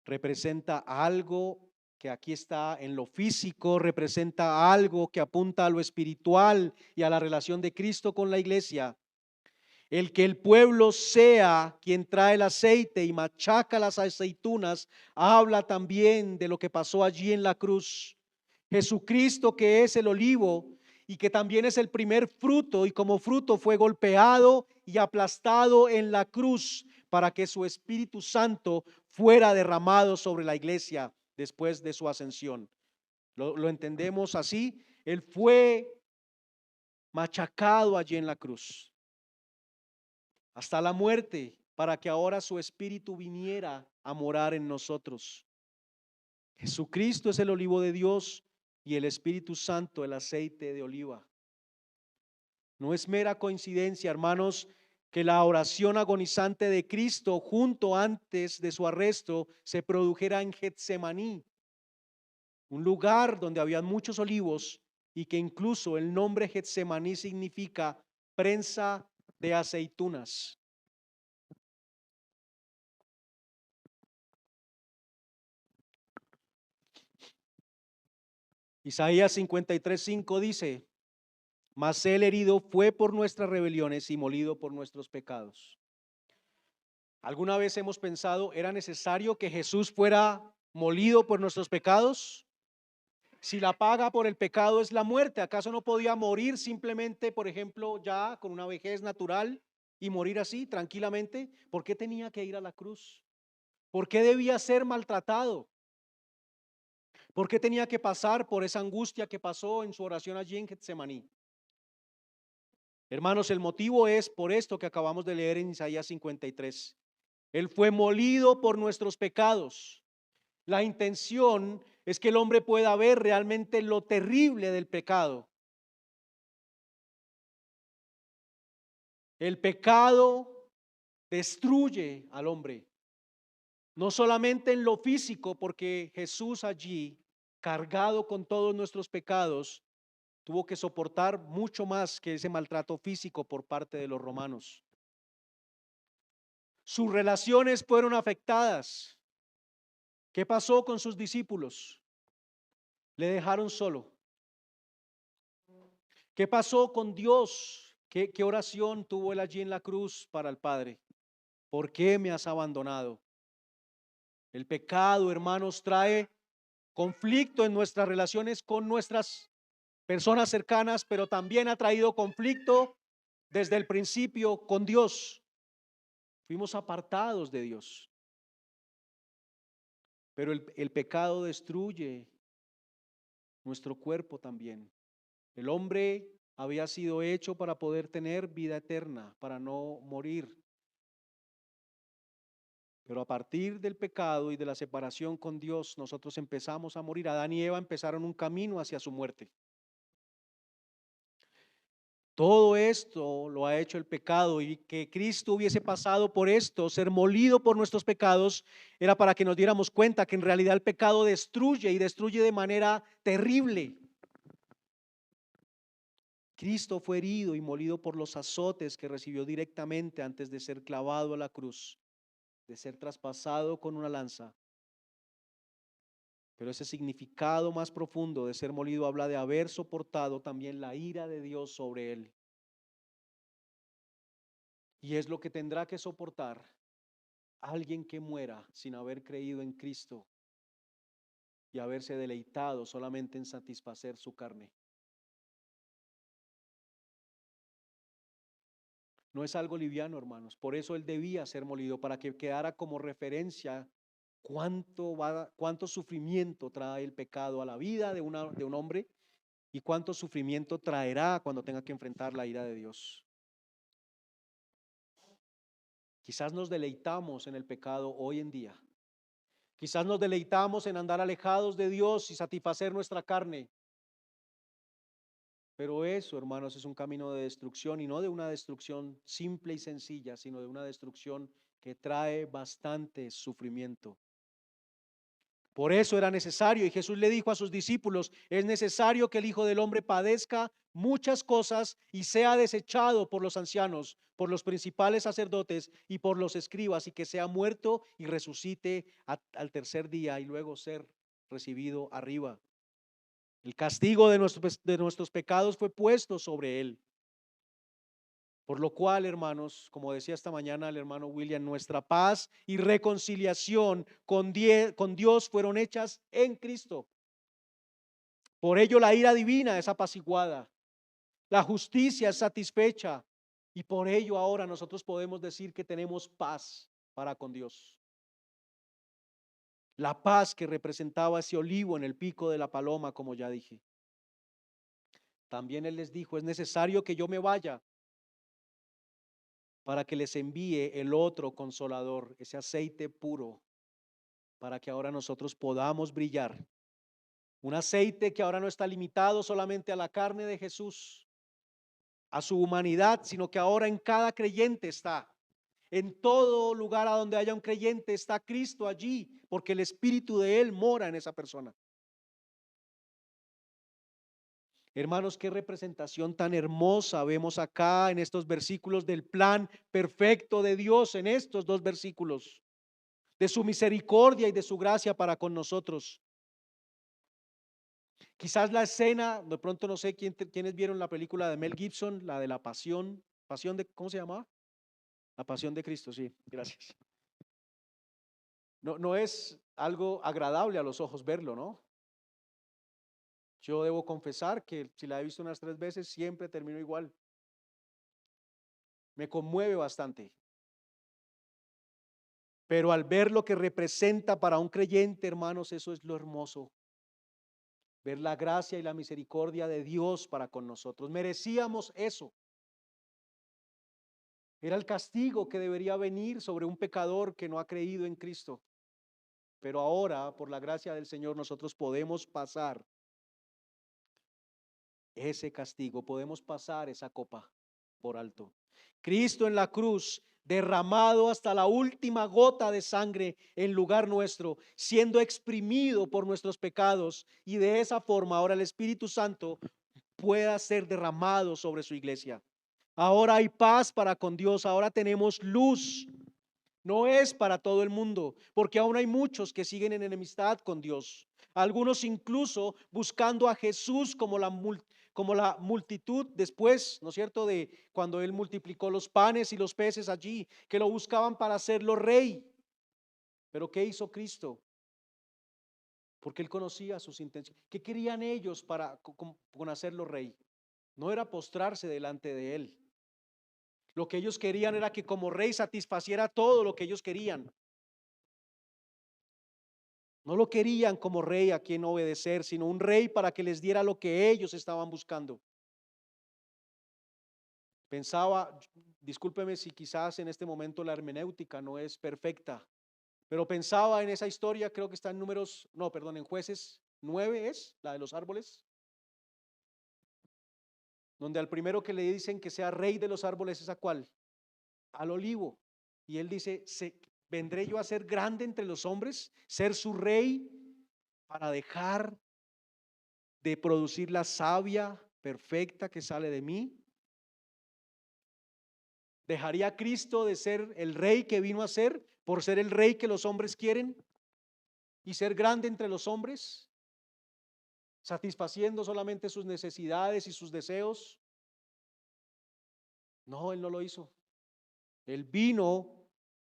Speaker 1: representa algo que aquí está en lo físico, representa algo que apunta a lo espiritual y a la relación de Cristo con la iglesia. El que el pueblo sea quien trae el aceite y machaca las aceitunas, habla también de lo que pasó allí en la cruz. Jesucristo, que es el olivo y que también es el primer fruto, y como fruto fue golpeado y aplastado en la cruz para que su Espíritu Santo fuera derramado sobre la iglesia después de su ascensión. ¿Lo entendemos así? Él fue machacado allí en la cruz, hasta la muerte, para que ahora su Espíritu viniera a morar en nosotros. Jesucristo es el olivo de Dios y el Espíritu Santo el aceite de oliva. No es mera coincidencia, hermanos, que la oración agonizante de Cristo junto antes de su arresto se produjera en Getsemaní, un lugar donde había muchos olivos y que incluso el nombre Getsemaní significa prensa de aceitunas. Isaías 53:5 dice: mas él herido fue por nuestras rebeliones y molido por nuestros pecados. ¿Alguna vez hemos pensado, era necesario que Jesús fuera molido por nuestros pecados? Si la paga por el pecado es la muerte, ¿acaso no podía morir simplemente, por ejemplo, ya con una vejez natural y morir así, tranquilamente? ¿Por qué tenía que ir a la cruz? ¿Por qué debía ser maltratado? ¿Por qué tenía que pasar por esa angustia que pasó en su oración allí en Getsemaní? Hermanos, el motivo es por esto que acabamos de leer en Isaías 53. Él fue molido por nuestros pecados. La intención es que el hombre pueda ver realmente lo terrible del pecado. El pecado destruye al hombre, no solamente en lo físico, porque Jesús allí, cargado con todos nuestros pecados, tuvo que soportar mucho más que ese maltrato físico por parte de los romanos. Sus relaciones fueron afectadas. ¿Qué pasó con sus discípulos? Le dejaron solo. ¿Qué pasó con Dios? ¿Qué oración tuvo él allí en la cruz para el Padre? ¿Por qué me has abandonado? El pecado, hermanos, trae conflicto en nuestras relaciones con nuestras personas cercanas, pero también ha traído conflicto desde el principio con Dios. Fuimos apartados de Dios. Pero el pecado destruye nuestro cuerpo también. El hombre había sido hecho para poder tener vida eterna, para no morir. Pero a partir del pecado y de la separación con Dios, nosotros empezamos a morir. Adán y Eva empezaron un camino hacia su muerte. Todo esto lo ha hecho el pecado, y que Cristo hubiese pasado por esto, ser molido por nuestros pecados, era para que nos diéramos cuenta que en realidad el pecado destruye y destruye de manera terrible. Cristo fue herido y molido por los azotes que recibió directamente antes de ser clavado a la cruz, de ser traspasado con una lanza. Pero ese significado más profundo de ser molido habla de haber soportado también la ira de Dios sobre él. Y es lo que tendrá que soportar alguien que muera sin haber creído en Cristo y haberse deleitado solamente en satisfacer su carne. No es algo liviano, hermanos. Por eso él debía ser molido, para que quedara como referencia cuánto sufrimiento trae el pecado a la vida de un hombre, y cuánto sufrimiento traerá cuando tenga que enfrentar la ira de Dios. Quizás nos deleitamos en el pecado hoy en día. Quizás nos deleitamos en andar alejados de Dios y satisfacer nuestra carne. Pero eso, hermanos, es un camino de destrucción, y no de una destrucción simple y sencilla, sino de una destrucción que trae bastante sufrimiento. Por eso era necesario, y Jesús le dijo a sus discípulos: es necesario que el Hijo del Hombre padezca muchas cosas y sea desechado por los ancianos, por los principales sacerdotes y por los escribas, y que sea muerto y resucite al tercer día, y luego ser recibido arriba. El castigo de nuestros pecados fue puesto sobre él. Por lo cual, hermanos, como decía esta mañana el hermano William, nuestra paz y reconciliación con Dios fueron hechas en Cristo. Por ello la ira divina es apaciguada, la justicia es satisfecha, y por ello ahora nosotros podemos decir que tenemos paz para con Dios. La paz que representaba ese olivo en el pico de la paloma, como ya dije. También Él les dijo, es necesario que yo me vaya para que les envíe el otro consolador, ese aceite puro, para que ahora nosotros podamos brillar. Un aceite que ahora no está limitado solamente a la carne de Jesús, a su humanidad, sino que ahora en cada creyente está. En todo lugar a donde haya un creyente está Cristo allí, porque el Espíritu de Él mora en esa persona. Hermanos, qué representación tan hermosa vemos acá en estos versículos del plan perfecto de Dios, en estos dos versículos, de su misericordia y de su gracia para con nosotros. Quizás la escena, de pronto no sé quiénes vieron la película de Mel Gibson, la de la pasión de, ¿cómo se llamaba? La pasión de Cristo, sí, gracias. No, no es algo agradable a los ojos verlo, ¿no? Yo debo confesar que si la he visto unas 3 veces, siempre termino igual. Me conmueve bastante. Pero al ver lo que representa para un creyente, hermanos, eso es lo hermoso. Ver la gracia y la misericordia de Dios para con nosotros. Merecíamos eso. Era el castigo que debería venir sobre un pecador que no ha creído en Cristo. Pero ahora, por la gracia del Señor, nosotros podemos pasar ese castigo, podemos pasar esa copa por alto. Cristo en la cruz, derramado hasta la última gota de sangre en lugar nuestro, siendo exprimido por nuestros pecados, y de esa forma ahora el Espíritu Santo pueda ser derramado sobre su iglesia. Ahora hay paz para con Dios, ahora tenemos luz. No es para todo el mundo, porque aún hay muchos que siguen en enemistad con Dios. Algunos incluso buscando a Jesús como la multitud después, ¿no es cierto?, de cuando Él multiplicó los panes y los peces allí, que lo buscaban para hacerlo rey. Pero ¿qué hizo Cristo? Porque Él conocía sus intenciones. ¿Qué querían ellos con hacerlo rey? No era postrarse delante de Él. Lo que ellos querían era que como rey satisfaciera todo lo que ellos querían. No lo querían como rey a quien obedecer, sino un rey para que les diera lo que ellos estaban buscando. Pensaba, discúlpeme si quizás en este momento la hermenéutica no es perfecta, pero pensaba en esa historia, creo que está en Números, no, perdón, en Jueces 9 es, la de los árboles, donde al primero que le dicen que sea rey de los árboles es a cuál, al olivo. Y él dice, vendré yo a ser grande entre los hombres, ser su rey para dejar de producir la savia perfecta que sale de mí. ¿Dejaría Cristo de ser el rey que vino a ser por ser el rey que los hombres quieren y ser grande entre los hombres, satisfaciendo solamente sus necesidades y sus deseos? No, Él no lo hizo. Él vino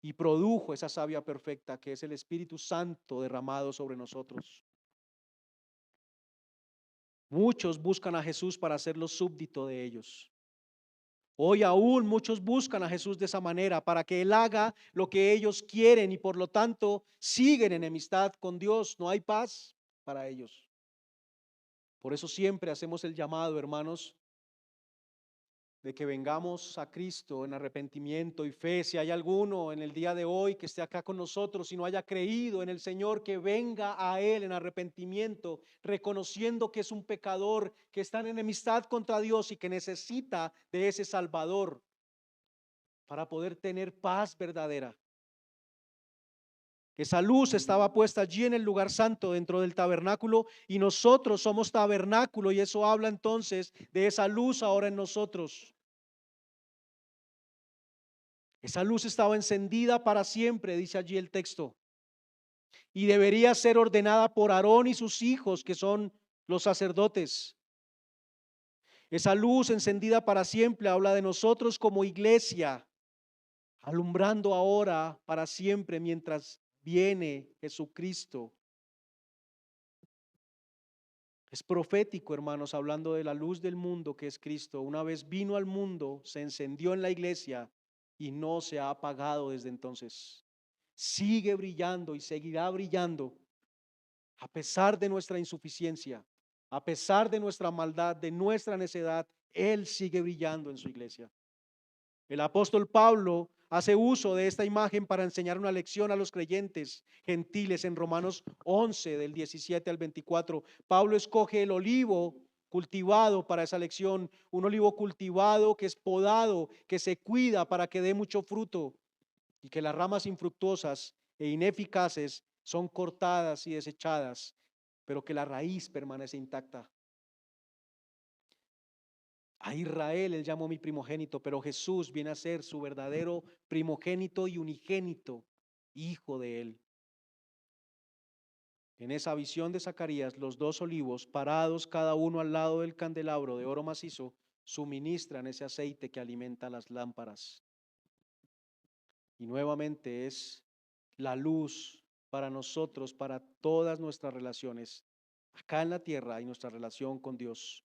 Speaker 1: y produjo esa savia perfecta que es el Espíritu Santo derramado sobre nosotros. Muchos buscan a Jesús para hacerlo súbdito de ellos. Hoy aún muchos buscan a Jesús de esa manera para que Él haga lo que ellos quieren y por lo tanto siguen en enemistad con Dios. No hay paz para ellos. Por eso siempre hacemos el llamado, hermanos, de que vengamos a Cristo en arrepentimiento y fe. Si hay alguno en el día de hoy que esté acá con nosotros y no haya creído en el Señor, que venga a Él en arrepentimiento, reconociendo que es un pecador, que está en enemistad contra Dios y que necesita de ese Salvador para poder tener paz verdadera. Esa luz estaba puesta allí en el lugar santo dentro del tabernáculo y nosotros somos tabernáculo, y eso habla entonces de esa luz ahora en nosotros. Esa luz estaba encendida para siempre, dice allí el texto, y debería ser ordenada por Aarón y sus hijos, que son los sacerdotes. Esa luz encendida para siempre habla de nosotros como iglesia, alumbrando ahora para siempre mientras viene Jesucristo. Es profético, hermanos, hablando de la luz del mundo que es Cristo. Una vez vino al mundo, se encendió en la iglesia y no se ha apagado desde entonces. Sigue brillando y seguirá brillando a pesar de nuestra insuficiencia. A pesar de nuestra maldad, de nuestra necedad, Él sigue brillando en su iglesia. El apóstol Pablo hace uso de esta imagen para enseñar una lección a los creyentes gentiles en Romanos 11, del 17 al 24. Pablo escoge el olivo cultivado para esa lección, un olivo cultivado que es podado, que se cuida para que dé mucho fruto y que las ramas infructuosas e ineficaces son cortadas y desechadas, pero que la raíz permanece intacta. A Israel él llamó mi primogénito, pero Jesús viene a ser su verdadero primogénito y unigénito, hijo de él. En esa visión de Zacarías, los dos olivos, parados cada uno al lado del candelabro de oro macizo, suministran ese aceite que alimenta las lámparas. Y nuevamente es la luz para nosotros, para todas nuestras relaciones, acá en la tierra y nuestra relación con Dios.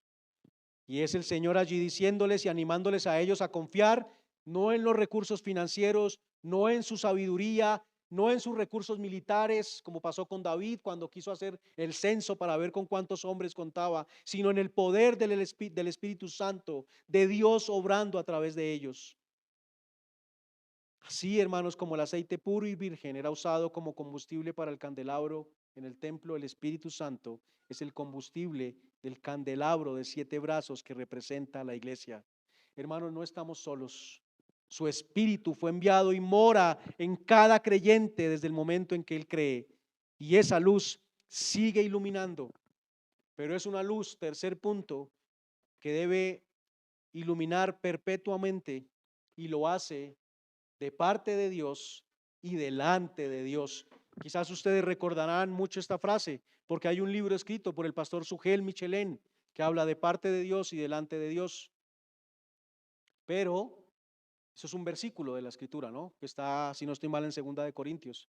Speaker 1: Y es el Señor allí diciéndoles y animándoles a ellos a confiar no en los recursos financieros, no en su sabiduría, no en sus recursos militares, como pasó con David cuando quiso hacer el censo para ver con cuántos hombres contaba, sino en el poder del Espíritu Santo, de Dios obrando a través de ellos. Así, hermanos, como el aceite puro y virgen era usado como combustible para el candelabro en el templo, el Espíritu Santo es el combustible del candelabro de 7 brazos que representa a la iglesia. Hermanos, no estamos solos. Su Espíritu fue enviado y mora en cada creyente desde el momento en que él cree. Y esa luz sigue iluminando. Pero es una luz, tercer punto, que debe iluminar perpetuamente y lo hace de parte de Dios y delante de Dios. Quizás ustedes recordarán mucho esta frase, porque hay un libro escrito por el pastor Sugel Michelén que habla de parte de Dios y delante de Dios. Pero eso es un versículo de la escritura, ¿no? Que está, si no estoy mal, en 2 Corintios.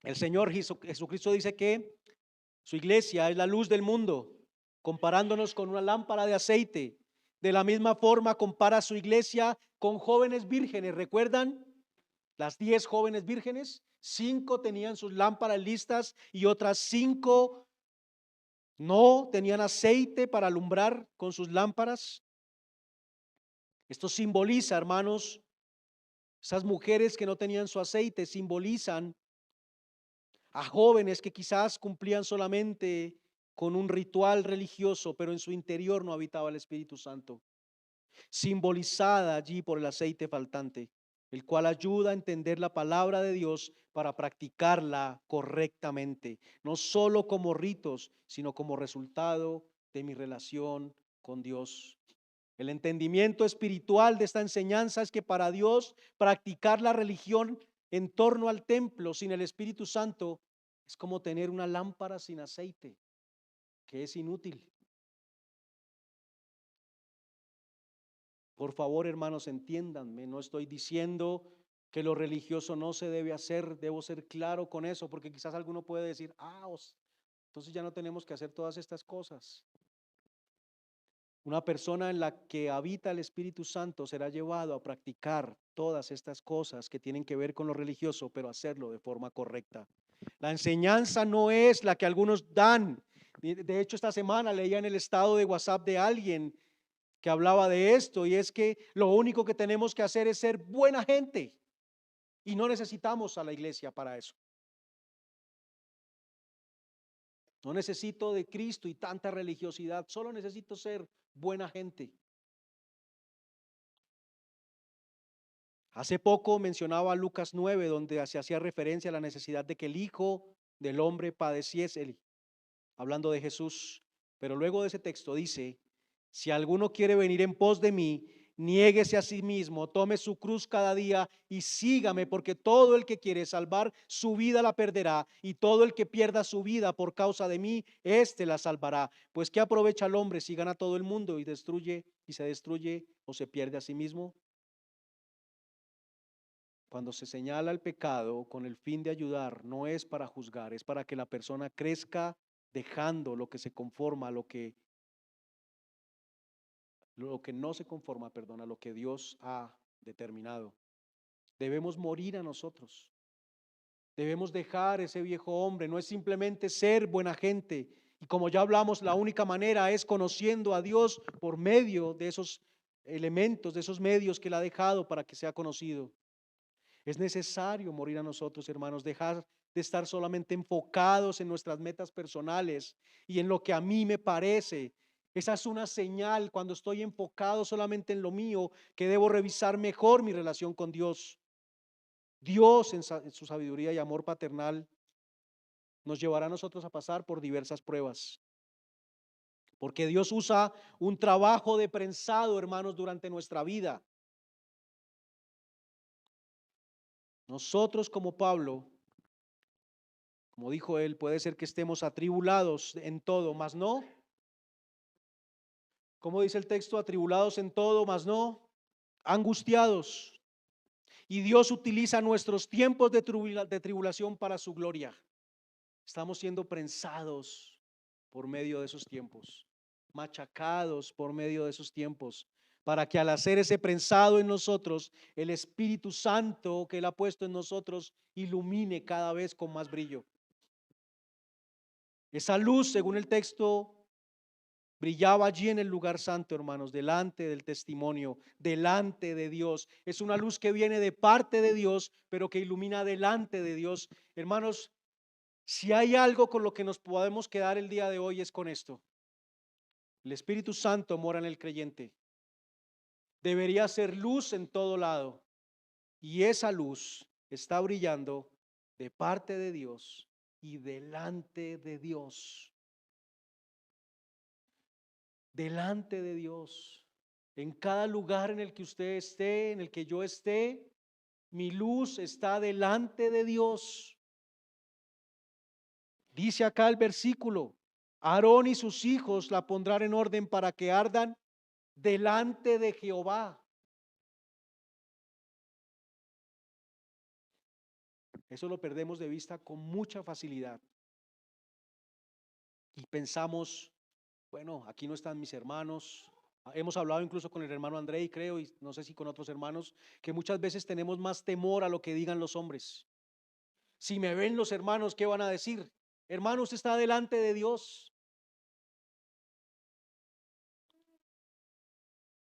Speaker 1: El Señor Jesucristo dice que su iglesia es la luz del mundo, comparándonos con una lámpara de aceite. De la misma forma compara su iglesia con jóvenes vírgenes. ¿Recuerdan? Las 10 jóvenes vírgenes, 5 tenían sus lámparas listas y otras 5 no tenían aceite para alumbrar con sus lámparas. Esto simboliza, hermanos, esas mujeres que no tenían su aceite simbolizan a jóvenes que quizás cumplían solamente con un ritual religioso, pero en su interior no habitaba el Espíritu Santo, simbolizada allí por el aceite faltante, el cual ayuda a entender la palabra de Dios para practicarla correctamente, no solo como ritos, sino como resultado de mi relación con Dios. El entendimiento espiritual de esta enseñanza es que para Dios practicar la religión en torno al templo sin el Espíritu Santo es como tener una lámpara sin aceite, que es inútil. Por favor, hermanos, entiéndanme, no estoy diciendo que lo religioso no se debe hacer, debo ser claro con eso, porque quizás alguno puede decir, entonces ya no tenemos que hacer todas estas cosas. Una persona en la que habita el Espíritu Santo será llevado a practicar todas estas cosas que tienen que ver con lo religioso, pero hacerlo de forma correcta. La enseñanza no es la que algunos dan. De hecho, esta semana leía en el estado de WhatsApp de alguien que hablaba de esto, y es que lo único que tenemos que hacer es ser buena gente y no necesitamos a la iglesia para eso. No necesito de Cristo y tanta religiosidad, solo necesito ser buena gente. Hace poco mencionaba Lucas 9, donde se hacía referencia a la necesidad de que el Hijo del Hombre padeciese, hablando de Jesús. Pero luego de ese texto dice, si alguno quiere venir en pos de mí, niéguese a sí mismo, tome su cruz cada día y sígame, porque todo el que quiere salvar su vida la perderá, y todo el que pierda su vida por causa de mí, éste la salvará. Pues ¿qué aprovecha el hombre si gana todo el mundo y se destruye o se pierde a sí mismo? Cuando se señala el pecado con el fin de ayudar, no es para juzgar, es para que la persona crezca dejando lo que se conforma, lo que no se conforma, perdón, a lo que Dios ha determinado. Debemos morir a nosotros. Debemos dejar ese viejo hombre. No es simplemente ser buena gente. Y como ya hablamos, la única manera es conociendo a Dios por medio de esos elementos, de esos medios que Él ha dejado para que sea conocido. Es necesario morir a nosotros, hermanos, dejar de estar solamente enfocados en nuestras metas personales y en lo que a mí me parece. Esa es una señal cuando estoy enfocado solamente en lo mío, que debo revisar mejor mi relación con Dios. Dios en su sabiduría y amor paternal nos llevará a nosotros a pasar por diversas pruebas. Porque Dios usa un trabajo de prensado, hermanos, durante nuestra vida. Nosotros como Pablo, como dijo él, puede ser que estemos atribulados en todo, mas no. Como dice el texto, atribulados en todo, mas no angustiados. Y Dios utiliza nuestros tiempos de tribulación para su gloria. Estamos siendo prensados por medio de esos tiempos, machacados por medio de esos tiempos, para que al hacer ese prensado en nosotros, el Espíritu Santo que Él ha puesto en nosotros ilumine cada vez con más brillo. Esa luz, según el texto, brillaba allí en el lugar santo, hermanos, delante del testimonio, delante de Dios. Es una luz que viene de parte de Dios, pero que ilumina delante de Dios. Hermanos, si hay algo con lo que nos podemos quedar el día de hoy es con esto. El Espíritu Santo mora en el creyente. Debería ser luz en todo lado. Y esa luz está brillando de parte de Dios y delante de Dios. Delante de Dios. En cada lugar en el que usted esté, en el que yo esté, mi luz está delante de Dios. Dice acá el versículo, Aarón y sus hijos la pondrán en orden para que ardan delante de Jehová. Eso lo perdemos de vista con mucha facilidad. Y pensamos, bueno, aquí no están mis hermanos. Hemos hablado incluso con el hermano André, creo, y no sé si con otros hermanos, que muchas veces tenemos más temor a lo que digan los hombres. Si me ven los hermanos, ¿qué van a decir? Hermano, usted está delante de Dios.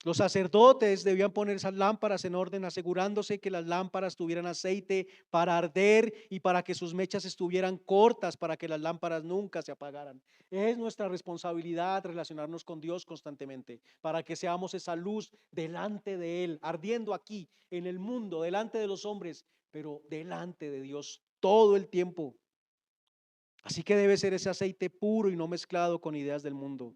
Speaker 1: Los sacerdotes debían poner esas lámparas en orden, asegurándose que las lámparas tuvieran aceite para arder y para que sus mechas estuvieran cortas, para que las lámparas nunca se apagaran. Es nuestra responsabilidad relacionarnos con Dios constantemente, para que seamos esa luz delante de Él, ardiendo aquí en el mundo, delante de los hombres, pero delante de Dios todo el tiempo. Así que debe ser ese aceite puro y no mezclado con ideas del mundo.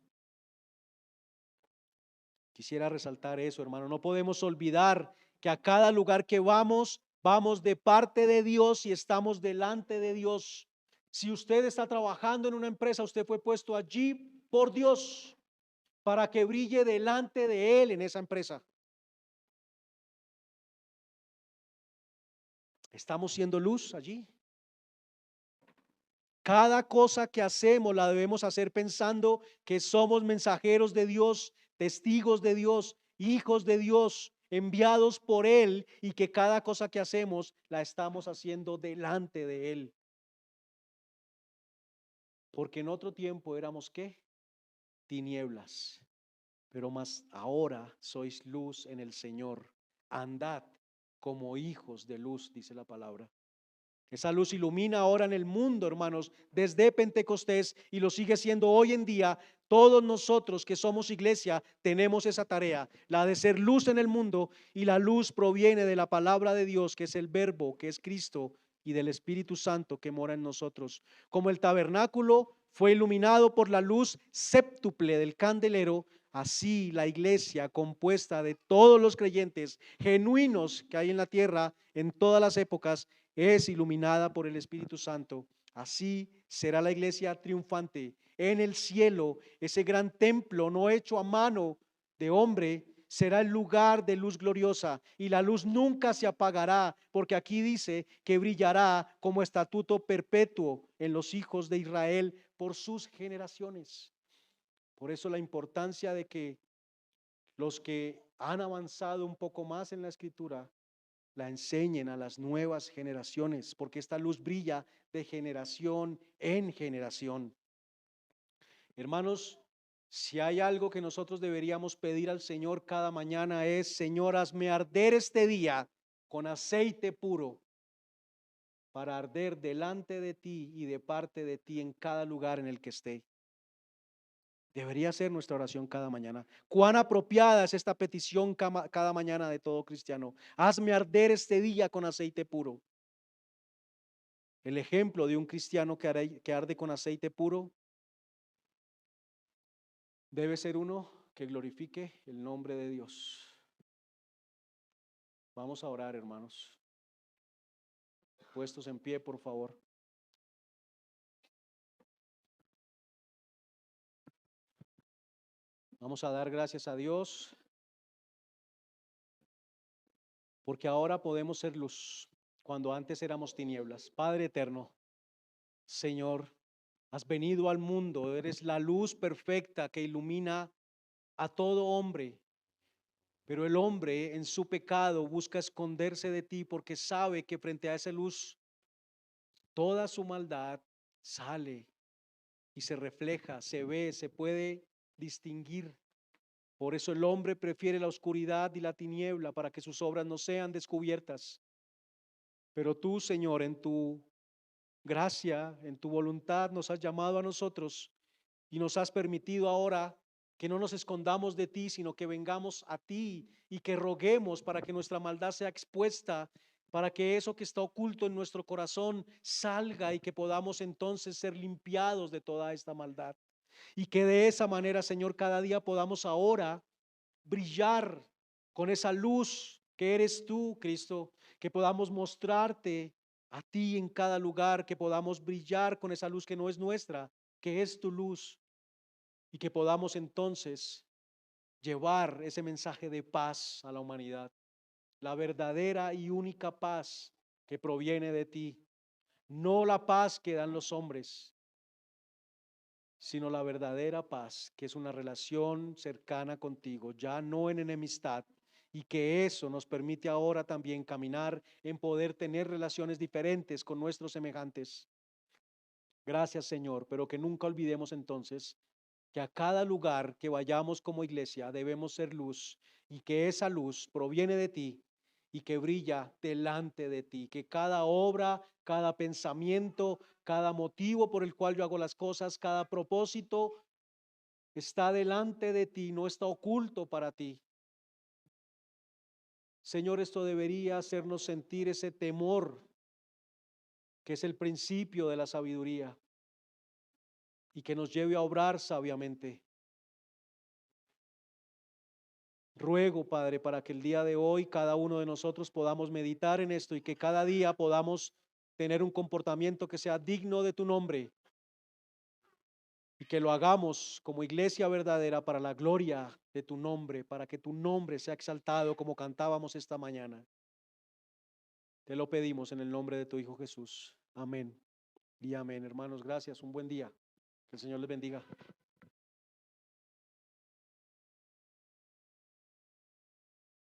Speaker 1: Quisiera resaltar eso, hermano. No podemos olvidar que a cada lugar que vamos, vamos de parte de Dios y estamos delante de Dios. Si usted está trabajando en una empresa, usted fue puesto allí por Dios para que brille delante de Él en esa empresa. ¿Estamos siendo luz allí? Cada cosa que hacemos la debemos hacer pensando que somos mensajeros de Dios, testigos de Dios, hijos de Dios, enviados por Él, y que cada cosa que hacemos la estamos haciendo delante de Él. Porque en otro tiempo éramos ¿qué? Tinieblas, pero más ahora sois luz en el Señor. Andad como hijos de luz, dice la palabra. Esa luz ilumina ahora en el mundo, hermanos, desde Pentecostés, y lo sigue siendo hoy en día. Todos nosotros que somos iglesia tenemos esa tarea, la de ser luz en el mundo, y la luz proviene de la palabra de Dios, que es el Verbo, que es Cristo, y del Espíritu Santo que mora en nosotros. Como el tabernáculo fue iluminado por la luz séptuple del candelero, así la iglesia, compuesta de todos los creyentes genuinos que hay en la tierra en todas las épocas, es iluminada por el Espíritu Santo. Así será la iglesia triunfante en el cielo. Ese gran templo no hecho a mano de hombre será el lugar de luz gloriosa, y la luz nunca se apagará, porque aquí dice que brillará como estatuto perpetuo en los hijos de Israel por sus generaciones. Por eso la importancia de que los que han avanzado un poco más en la escritura la enseñen a las nuevas generaciones, porque esta luz brilla de generación en generación. Hermanos, si hay algo que nosotros deberíamos pedir al Señor cada mañana es: Señor, hazme arder este día con aceite puro, para arder delante de ti y de parte de ti en cada lugar en el que esté. Debería ser nuestra oración cada mañana. Cuán apropiada es esta petición cada mañana de todo cristiano: hazme arder este día con aceite puro. El ejemplo de un cristiano que arde con aceite puro debe ser uno que glorifique el nombre de Dios. Vamos a orar, hermanos. Puestos en pie, por favor. Vamos a dar gracias a Dios porque ahora podemos ser luz cuando antes éramos tinieblas. Padre eterno, Señor, has venido al mundo, eres la luz perfecta que ilumina a todo hombre, pero el hombre en su pecado busca esconderse de ti porque sabe que frente a esa luz toda su maldad sale y se refleja, se ve, se puede distinguir. Por eso el hombre prefiere la oscuridad y la tiniebla, para que sus obras no sean descubiertas. Pero tú, Señor, en tu gracia, en tu voluntad, nos has llamado a nosotros y nos has permitido ahora que no nos escondamos de ti, sino que vengamos a ti y que roguemos para que nuestra maldad sea expuesta, para que eso que está oculto en nuestro corazón salga y que podamos entonces ser limpiados de toda esta maldad. Y que de esa manera, Señor, cada día podamos ahora brillar con esa luz que eres tú, Cristo, que podamos mostrarte a ti en cada lugar, que podamos brillar con esa luz que no es nuestra, que es tu luz, y que podamos entonces llevar ese mensaje de paz a la humanidad, la verdadera y única paz que proviene de ti, no la paz que dan los hombres, sino la verdadera paz, que es una relación cercana contigo, ya no en enemistad, y que eso nos permite ahora también caminar en poder tener relaciones diferentes con nuestros semejantes. Gracias, Señor, pero que nunca olvidemos entonces que a cada lugar que vayamos como iglesia debemos ser luz, y que esa luz proviene de ti y que brilla delante de ti, que cada obra, cada pensamiento, cada motivo por el cual yo hago las cosas, cada propósito está delante de ti, no está oculto para ti. Señor, esto debería hacernos sentir ese temor que es el principio de la sabiduría y que nos lleve a obrar sabiamente. Ruego, Padre, para que el día de hoy cada uno de nosotros podamos meditar en esto y que cada día podamos tener un comportamiento que sea digno de tu nombre, y que lo hagamos como iglesia verdadera para la gloria de tu nombre, para que tu nombre sea exaltado como cantábamos esta mañana. Te lo pedimos en el nombre de tu Hijo Jesús. Amén y amén. Hermanos, gracias. Un buen día. Que el Señor les bendiga.